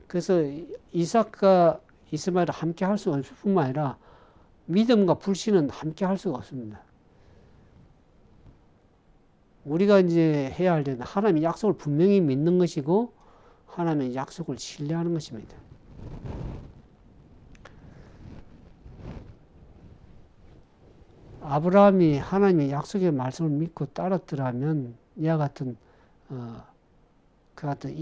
S1: 그래서 이삭과 이스마엘을 함께 할 수 없을 뿐만 아니라 믿음과 불신은 함께 할 수가 없습니다. 우리가 이제 해야 할 때는 하나님의 약속을 분명히 믿는 것이고 하나님의 약속을 신뢰하는 것입니다. 아브라함이 하나님의 약속의 말씀을 믿고 따랐더라면 이와 같은 그 같은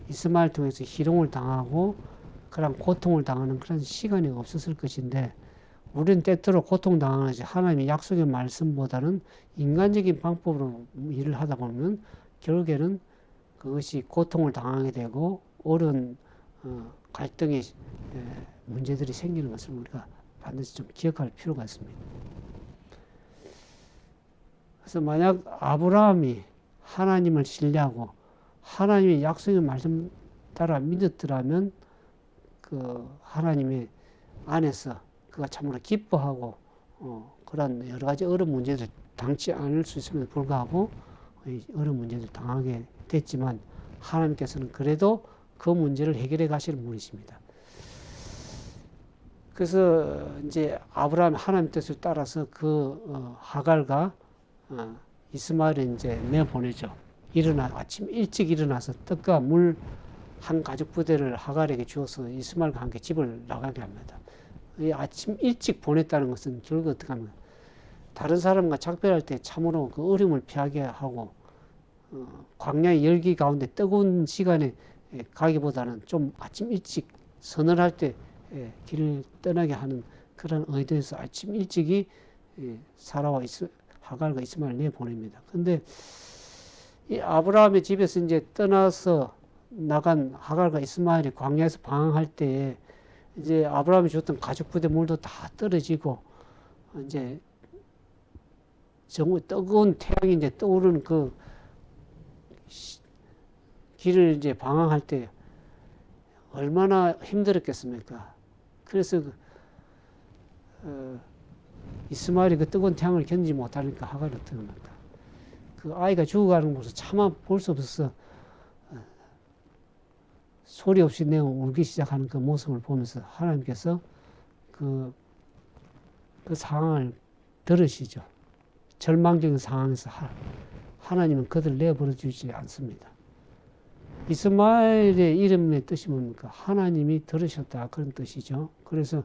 S1: 이스마엘 통해서 희롱을 당하고 그런 고통을 당하는 그런 시간이 없었을 것인데, 우리는 때때로 고통당하는 것이 하나님의 약속의 말씀보다는 인간적인 방법으로 일을 하다 보면 결국에는 그것이 고통을 당하게 되고 어려운 갈등의 문제들이 생기는 것을 우리가 반드시 좀 기억할 필요가 있습니다. 그래서 만약 아브라함이 하나님을 신뢰하고 하나님의 약속의 말씀 따라 믿었더라면 그 하나님의 안에서 그가 참으로 기뻐하고 그런 여러 가지 어려운 문제들 당치 않을 수 있음에도 불구하고 어려운 문제들 당하게 됐지만, 하나님께서는 그래도 그 문제를 해결해 가시는 분이십니다. 그래서 이제 아브라함 하나님 뜻을 따라서 그 하갈과 이스마엘을 이제 내보내죠. 아침 일찍 일어나서 떡과 물 한 가죽 부대를 하갈에게 주어서 이스마엘과 함께 집을 나가게 합니다. 이 아침 일찍 보냈다는 것은 결국 어떻게 하면 다른 사람과 작별할 때 참으로 그 어려움을 피하게 하고 광야의 열기 가운데 뜨거운 시간에 가기보다는 좀 아침 일찍 서늘할 때 길을 떠나게 하는 그런 의도에서 아침 일찍이 사라와 하갈과 이스마엘을 내보냅니다. 근데 이 아브라함의 집에서 이제 떠나서 나간 하갈과 이스마엘이 광야에서 방황할 때에 이제 아브라함이 줬던 가죽 부대 물도 다 떨어지고 이제 뜨거운 태양이 이제 떠오르는 그 길을 이제 방황할 때 얼마나 힘들었겠습니까? 그래서 이스마엘이 그 뜨거운 태양을 견디지 못하니까 하갈이 어떻게 합니까? 그 아이가 죽어가는 모습을 차마 볼 수 없어서 소리 없이 내어 울기 시작하는 그 모습을 보면서 하나님께서 그 상황을 들으시죠. 절망적인 상황에서 하나님은 그들을 내버려 주지 않습니다. 이스마엘의 이름의 뜻이 뭡니까? 하나님이 들으셨다, 그런 뜻이죠. 그래서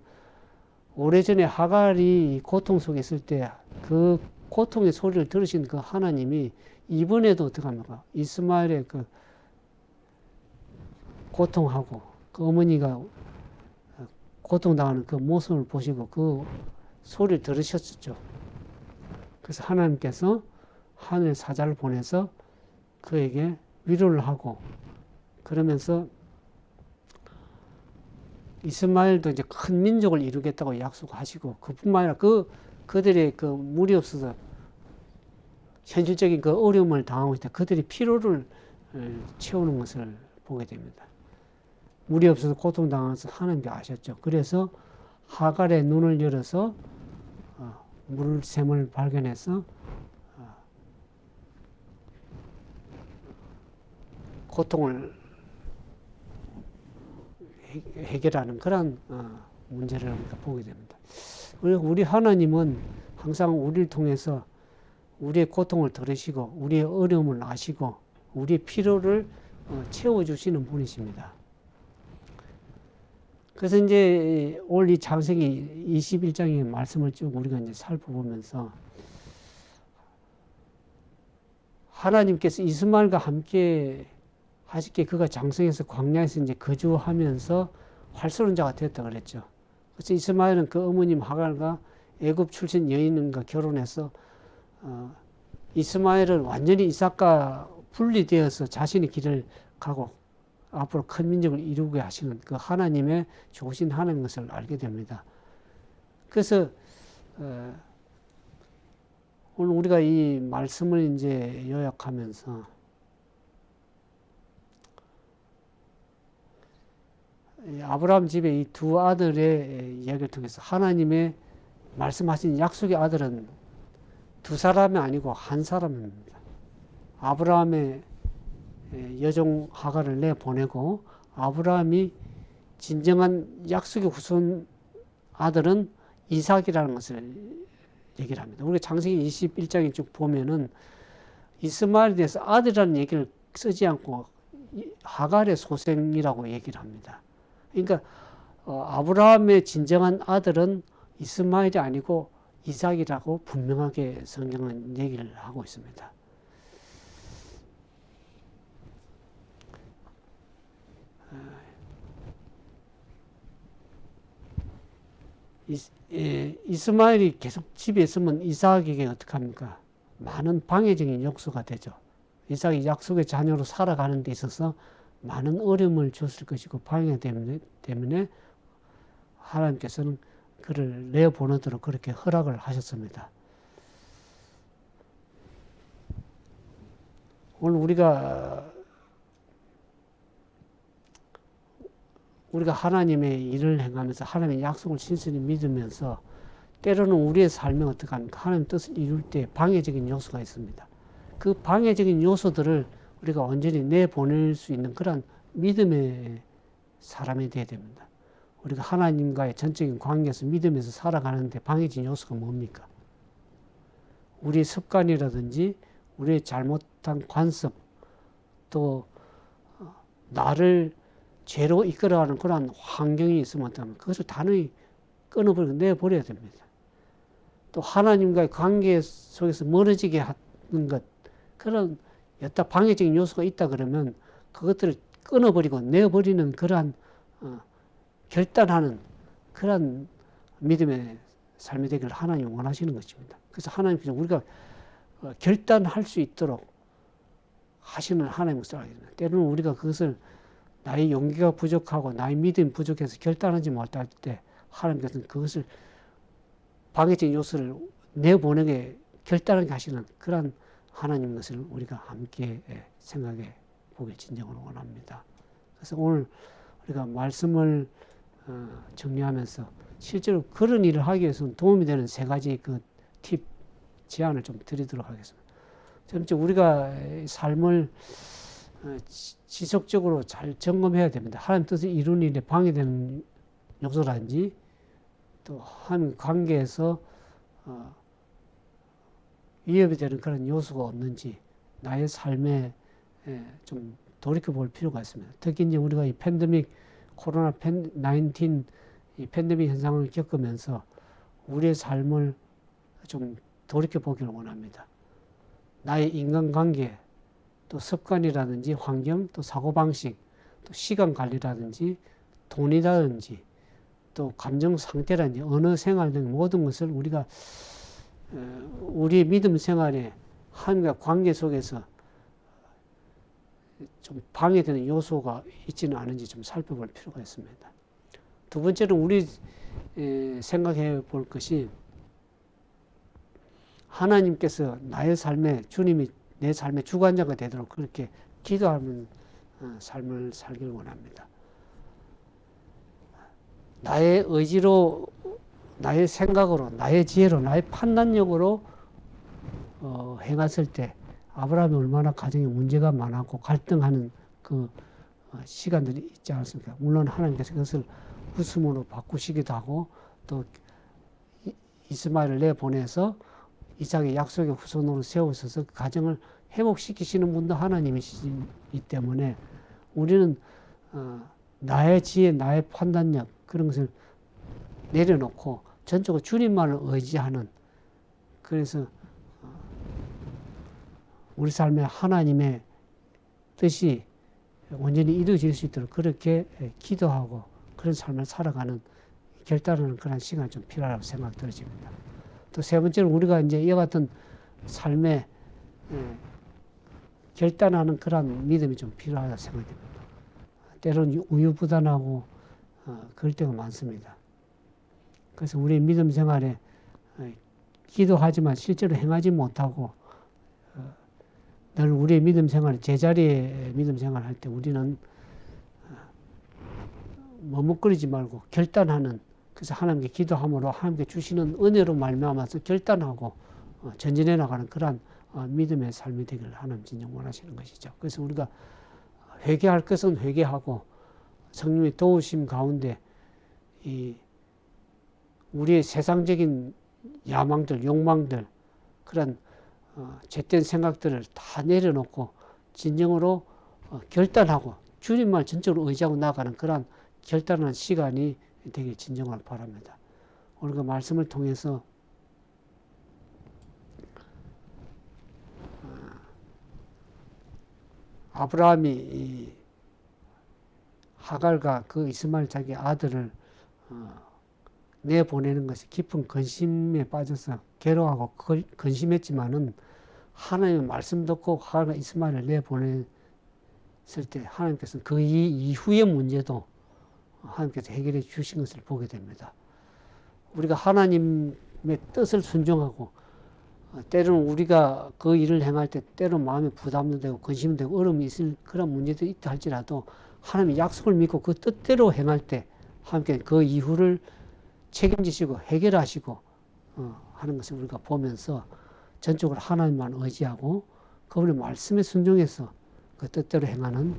S1: 오래전에 하갈이 고통 속에 있을 때 그 고통의 소리를 들으신 그 하나님이 이번에도 어떻게 합니까? 이스마엘의 그 고통하고 그 어머니가 고통당하는 그 모습을 보시고 그 소리를 들으셨죠. 그래서 하나님께서 하늘의 사자를 보내서 그에게 위로를 하고, 그러면서 이스마엘도 이제 큰 민족을 이루겠다고 약속하시고, 그뿐만 아니라 그들의 그 물이 없어서 현실적인 그 어려움을 당하고 있다. 그들이 피로를 채우는 것을 보게 됩니다. 물이 없어서 고통당해서 하나님께 아셨죠. 그래서 하갈의 눈을 열어서 물샘을 발견해서 고통을 해결하는 그런 문제를 우리가 보게 됩니다. 우리 하나님은 항상 우리를 통해서 우리의 고통을 들으시고 우리의 어려움을 아시고 우리의 필요를 채워주시는 분이십니다. 그래서 이제 올 이 창세기 21장의 말씀을 쭉 우리가 이제 살펴보면서 하나님께서 이스마엘과 함께 하시기에 그가 장성해서 광야에서 이제 거주하면서 활소론자가 되었다 그랬죠. 그래서 이스마엘은 그 어머님 하갈과 애굽 출신 여인과 결혼해서 이스마엘은 완전히 이삭과 분리되어서 자신의 길을 가고 앞으로 큰 민족을 이루게 하시는 그 하나님의 좋으신 하나님인 것을 알게 됩니다. 그래서 오늘 우리가 이 말씀을 이제 요약하면서 아브라함 집의 이 두 아들의 이야기를 통해서 하나님의 말씀하신 약속의 아들은 두 사람이 아니고 한 사람입니다. 아브라함의 여종 하갈을 내보내고 아브라함이 진정한 약속의 후손 아들은 이삭이라는 것을 얘기를 합니다. 우리가 창세기 21장에 쭉 보면은 이스마엘에 대해서 아들이라는 얘기를 쓰지 않고 하갈의 소생이라고 얘기를 합니다. 그러니까 아브라함의 진정한 아들은 이스마엘이 아니고 이삭이라고 분명하게 성경은 얘기를 하고 있습니다. 이스마엘이 계속 집에 있으면 이삭에게 어떡합니까? 많은 방해적인 요소가 되죠. 이삭이 약속의 자녀로 살아가는 데 있어서 많은 어려움을 줬을 것이고 방해 때문에 하나님께서는 그를 내보내도록 그렇게 허락을 하셨습니다. 오늘 우리가 하나님의 일을 행하면서 하나님의 약속을 신실히 믿으면서 때로는 우리의 삶에 어떻게 합니까? 하나님 뜻을 이룰 때 방해적인 요소가 있습니다. 그 방해적인 요소들을 우리가 온전히 내보낼 수 있는 그런 믿음의 사람이 되어야 됩니다. 우리가 하나님과의 전적인 관계에서 믿음에서 살아가는데 방해적인 요소가 뭡니까? 우리의 습관이라든지 우리의 잘못한 관습, 또 나를 죄로 이끌어가는 그런 환경이 있으면 어떡하면 그것을 단호히 끊어버리고 내버려야 됩니다. 또 하나님과의 관계 속에서 멀어지게 하는 것, 그런 여타 방해적인 요소가 있다 그러면 그것들을 끊어버리고 내버리는 그러한 결단하는 그런 믿음의 삶이 되기를 하나님이 원하시는 것입니다. 그래서 하나님께서 우리가 결단할 수 있도록 하시는 하나님을 써야겠습니다. 때로는 우리가 그것을 나의 용기가 부족하고 나의 믿음이 부족해서 결단하지 못할 때 하나님께서는 그것을 방해적인 요소를 내보내게 결단하게 하시는 그런 하나님 것을 우리가 함께 생각해 보길 진정으로 원합니다. 그래서 오늘 우리가 말씀을 정리하면서 실제로 그런 일을 하기 위해서는 도움이 되는 세 가지 그 팁, 제안을 좀 드리도록 하겠습니다. 첫 번째, 우리가 삶을 지속적으로 잘 점검해야 됩니다. 하나님 뜻을 이루는 일에 방해되는 요소라든지 또 하나님 관계에서 위협이 되는 그런 요소가 없는지 나의 삶에 좀 돌이켜 볼 필요가 있습니다. 특히 이제 우리가 이 팬데믹, 코로나 19 이 팬데믹 현상을 겪으면서 우리의 삶을 좀 돌이켜 보기를 원합니다. 나의 인간관계, 또 습관이라든지 환경, 또 사고방식, 또 시간 관리라든지 돈이라든지 또 감정 상태라든지 언어 생활 등 모든 것을 우리가 우리의 믿음 생활에 하나님과 관계 속에서 좀 방해되는 요소가 있지는 않은지 좀 살펴볼 필요가 있습니다. 두 번째는 우리 생각해 볼 것이 하나님께서 나의 삶에 주님이 내 삶의 주관자가 되도록 그렇게 기도하는 삶을 살길 원합니다. 나의 의지로, 나의 생각으로, 나의 지혜로, 나의 판단력으로 행했을 때 아브라함이 얼마나 가정에 문제가 많았고 갈등하는 그 시간들이 있지 않습니까? 물론 하나님께서 그것을 웃음으로 바꾸시기도 하고 또 이스마엘을 내보내서 이삭의 약속의 후손으로 세우셔서 그 가정을 회복시키시는 분도 하나님이시기 때문에 우리는 나의 지혜, 나의 판단력 그런 것을 내려놓고 전적으로 주님만을 의지하는, 그래서 우리 삶에 하나님의 뜻이 온전히 이루어질 수 있도록 그렇게 기도하고 그런 삶을 살아가는 결단하는 그런 시간이 좀 필요하다고 생각 들어집니다. 또 세 번째로 우리가 이제 이와 같은 삶에 결단하는 그런 믿음이 좀 필요하다고 생각됩니다. 때로는 우유부단하고 그럴 때가 많습니다. 그래서 우리 믿음 생활에 기도하지만 실제로 행하지 못하고 늘 우리의 믿음 생활, 제자리의 믿음 생활 할 때 우리는 머뭇거리지 말고 결단하는, 그래서 하나님께 기도함으로 하나님께 주시는 은혜로 말미암아서 결단하고 전진해 나가는 그러한 믿음의 삶이 되기를 하나님 진정 원하시는 것이죠. 그래서 우리가 회개할 것은 회개하고 성령의 도우심 가운데 이 우리의 세상적인 야망들, 욕망들, 그런 죄된 생각들을 다 내려놓고 진정으로 결단하고 주님만 전적으로 의지하고 나가는 그런 결단하는 시간이 되길 진정으로 바랍니다. 오늘 그 말씀을 통해서 아브라함이 이 하갈과 그 이스마엘 자기 아들을 내보내는 것이 깊은 근심에 빠져서 괴로워하고 근심했지만은 하나님의 말씀 듣고 하갈과 이스마엘을 내보냈을 때 하나님께서는 그 이후의 문제도 하나님께서 해결해 주신 것을 보게 됩니다. 우리가 하나님의 뜻을 순종하고 때로는 우리가 그 일을 행할 때 때로는 마음에 부담도 되고 근심도 되고 어려움이 있을 그런 문제도 있다 할지라도 하나님의 약속을 믿고 그 뜻대로 행할 때 하나님께 그 이후를 책임지시고 해결하시고 하는 것을 우리가 보면서 전적으로 하나님만 의지하고 그분의 말씀에 순종해서 그 뜻대로 행하는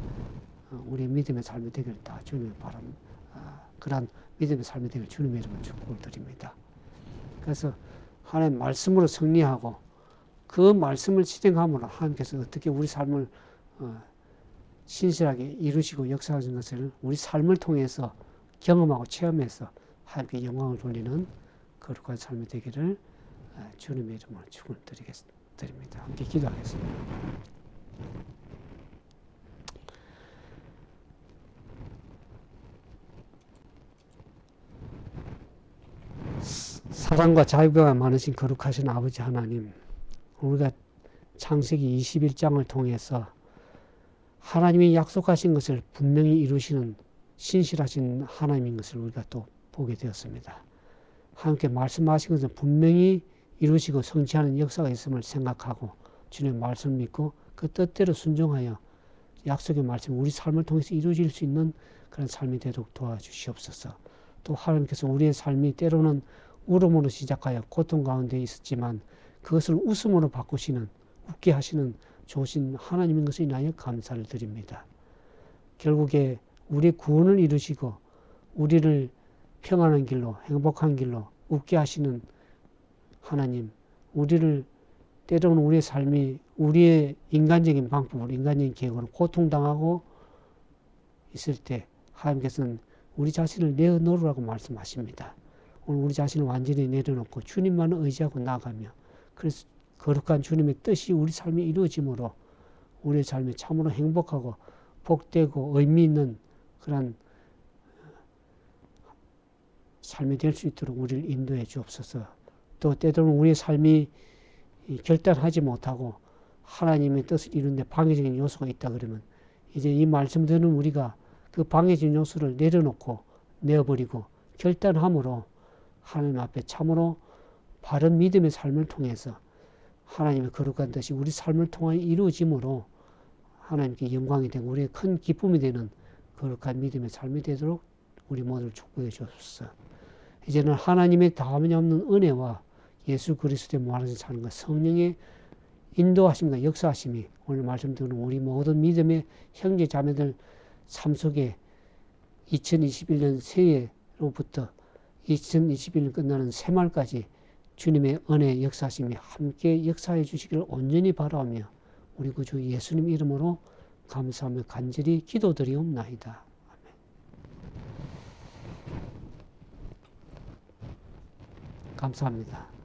S1: 우리 믿음의 삶이 되기를 다 주님의 바람 그러한 믿음의 삶이 되기를 주님의 이름으로 축복을 드립니다. 그래서 하나님 말씀으로 승리하고 그 말씀을 실행함으로 하나님께서 어떻게 우리 삶을 신실하게 이루시고 역사하신 것을 우리 삶을 통해서 경험하고 체험해서 하나님께 영광을 돌리는 거룩한 삶이 되기를 주님의 이름으로 축원을 드립니다. 함께 기도하겠습니다. 사랑과 자유가 많으신 거룩하신 아버지 하나님, 우리가 창세기 21장을 통해서 하나님이 약속하신 것을 분명히 이루시는 신실하신 하나님인 것을 우리가 또 보게 되었습니다. 하나님께 말씀하신 것을 분명히 이루시고 성취하는 역사가 있음을 생각하고 주님의 말씀을 믿고 그 뜻대로 순종하여 약속의 말씀 우리 삶을 통해서 이루어질 수 있는 그런 삶이 되도록 도와주시옵소서. 또 하나님께서 우리의 삶이 때로는 울음으로 시작하여 고통 가운데 있었지만 그것을 웃음으로 바꾸시는 웃게 하시는 좋으신 하나님인 것을 인하여 감사를 드립니다. 결국에 우리의 구원을 이루시고 우리를 평안한 길로 행복한 길로 웃게 하시는 하나님, 우리를 때로는 우리의 삶이 우리의 인간적인 방법으로 인간적인 계획으로 고통당하고 있을 때 하나님께서는 우리 자신을 내어놓으라고 말씀하십니다. 오늘 우리 자신을 완전히 내려놓고 주님만을 의지하고 나아가며 그래서 거룩한 주님의 뜻이 우리 삶에 이루어짐으로 우리의 삶이 참으로 행복하고 복되고 의미 있는 그런 삶이 될 수 있도록 우리를 인도해 주옵소서. 또 때로는 우리의 삶이 결단하지 못하고 하나님의 뜻을 이루는데 방해적인 요소가 있다 그러면 이제 이 말씀 듣는 우리가 그 방해적인 요소를 내려놓고 내어버리고 결단함으로 하나님 앞에 참으로 바른 믿음의 삶을 통해서 하나님의 거룩한 뜻이 우리 삶을 통하여 이루어짐으로 하나님께 영광이 되고 우리의 큰 기쁨이 되는 거룩한 믿음의 삶이 되도록 우리 모두를 축복해 주옵소서. 이제는 하나님의 다함없는 은혜와 예수 그리스도의 무한하신 사랑과 성령의 인도하심과 역사하심이 오늘 말씀 듣는 우리 모든 믿음의 형제 자매들 삶 속에 2021년 새해로부터 2021년 끝나는 새말까지 주님의 은혜 역사하심이 함께 역사해 주시기를 온전히 바라며 우리 구주 예수님 이름으로 감사하며 간절히 기도드리옵나이다. 아멘. 감사합니다.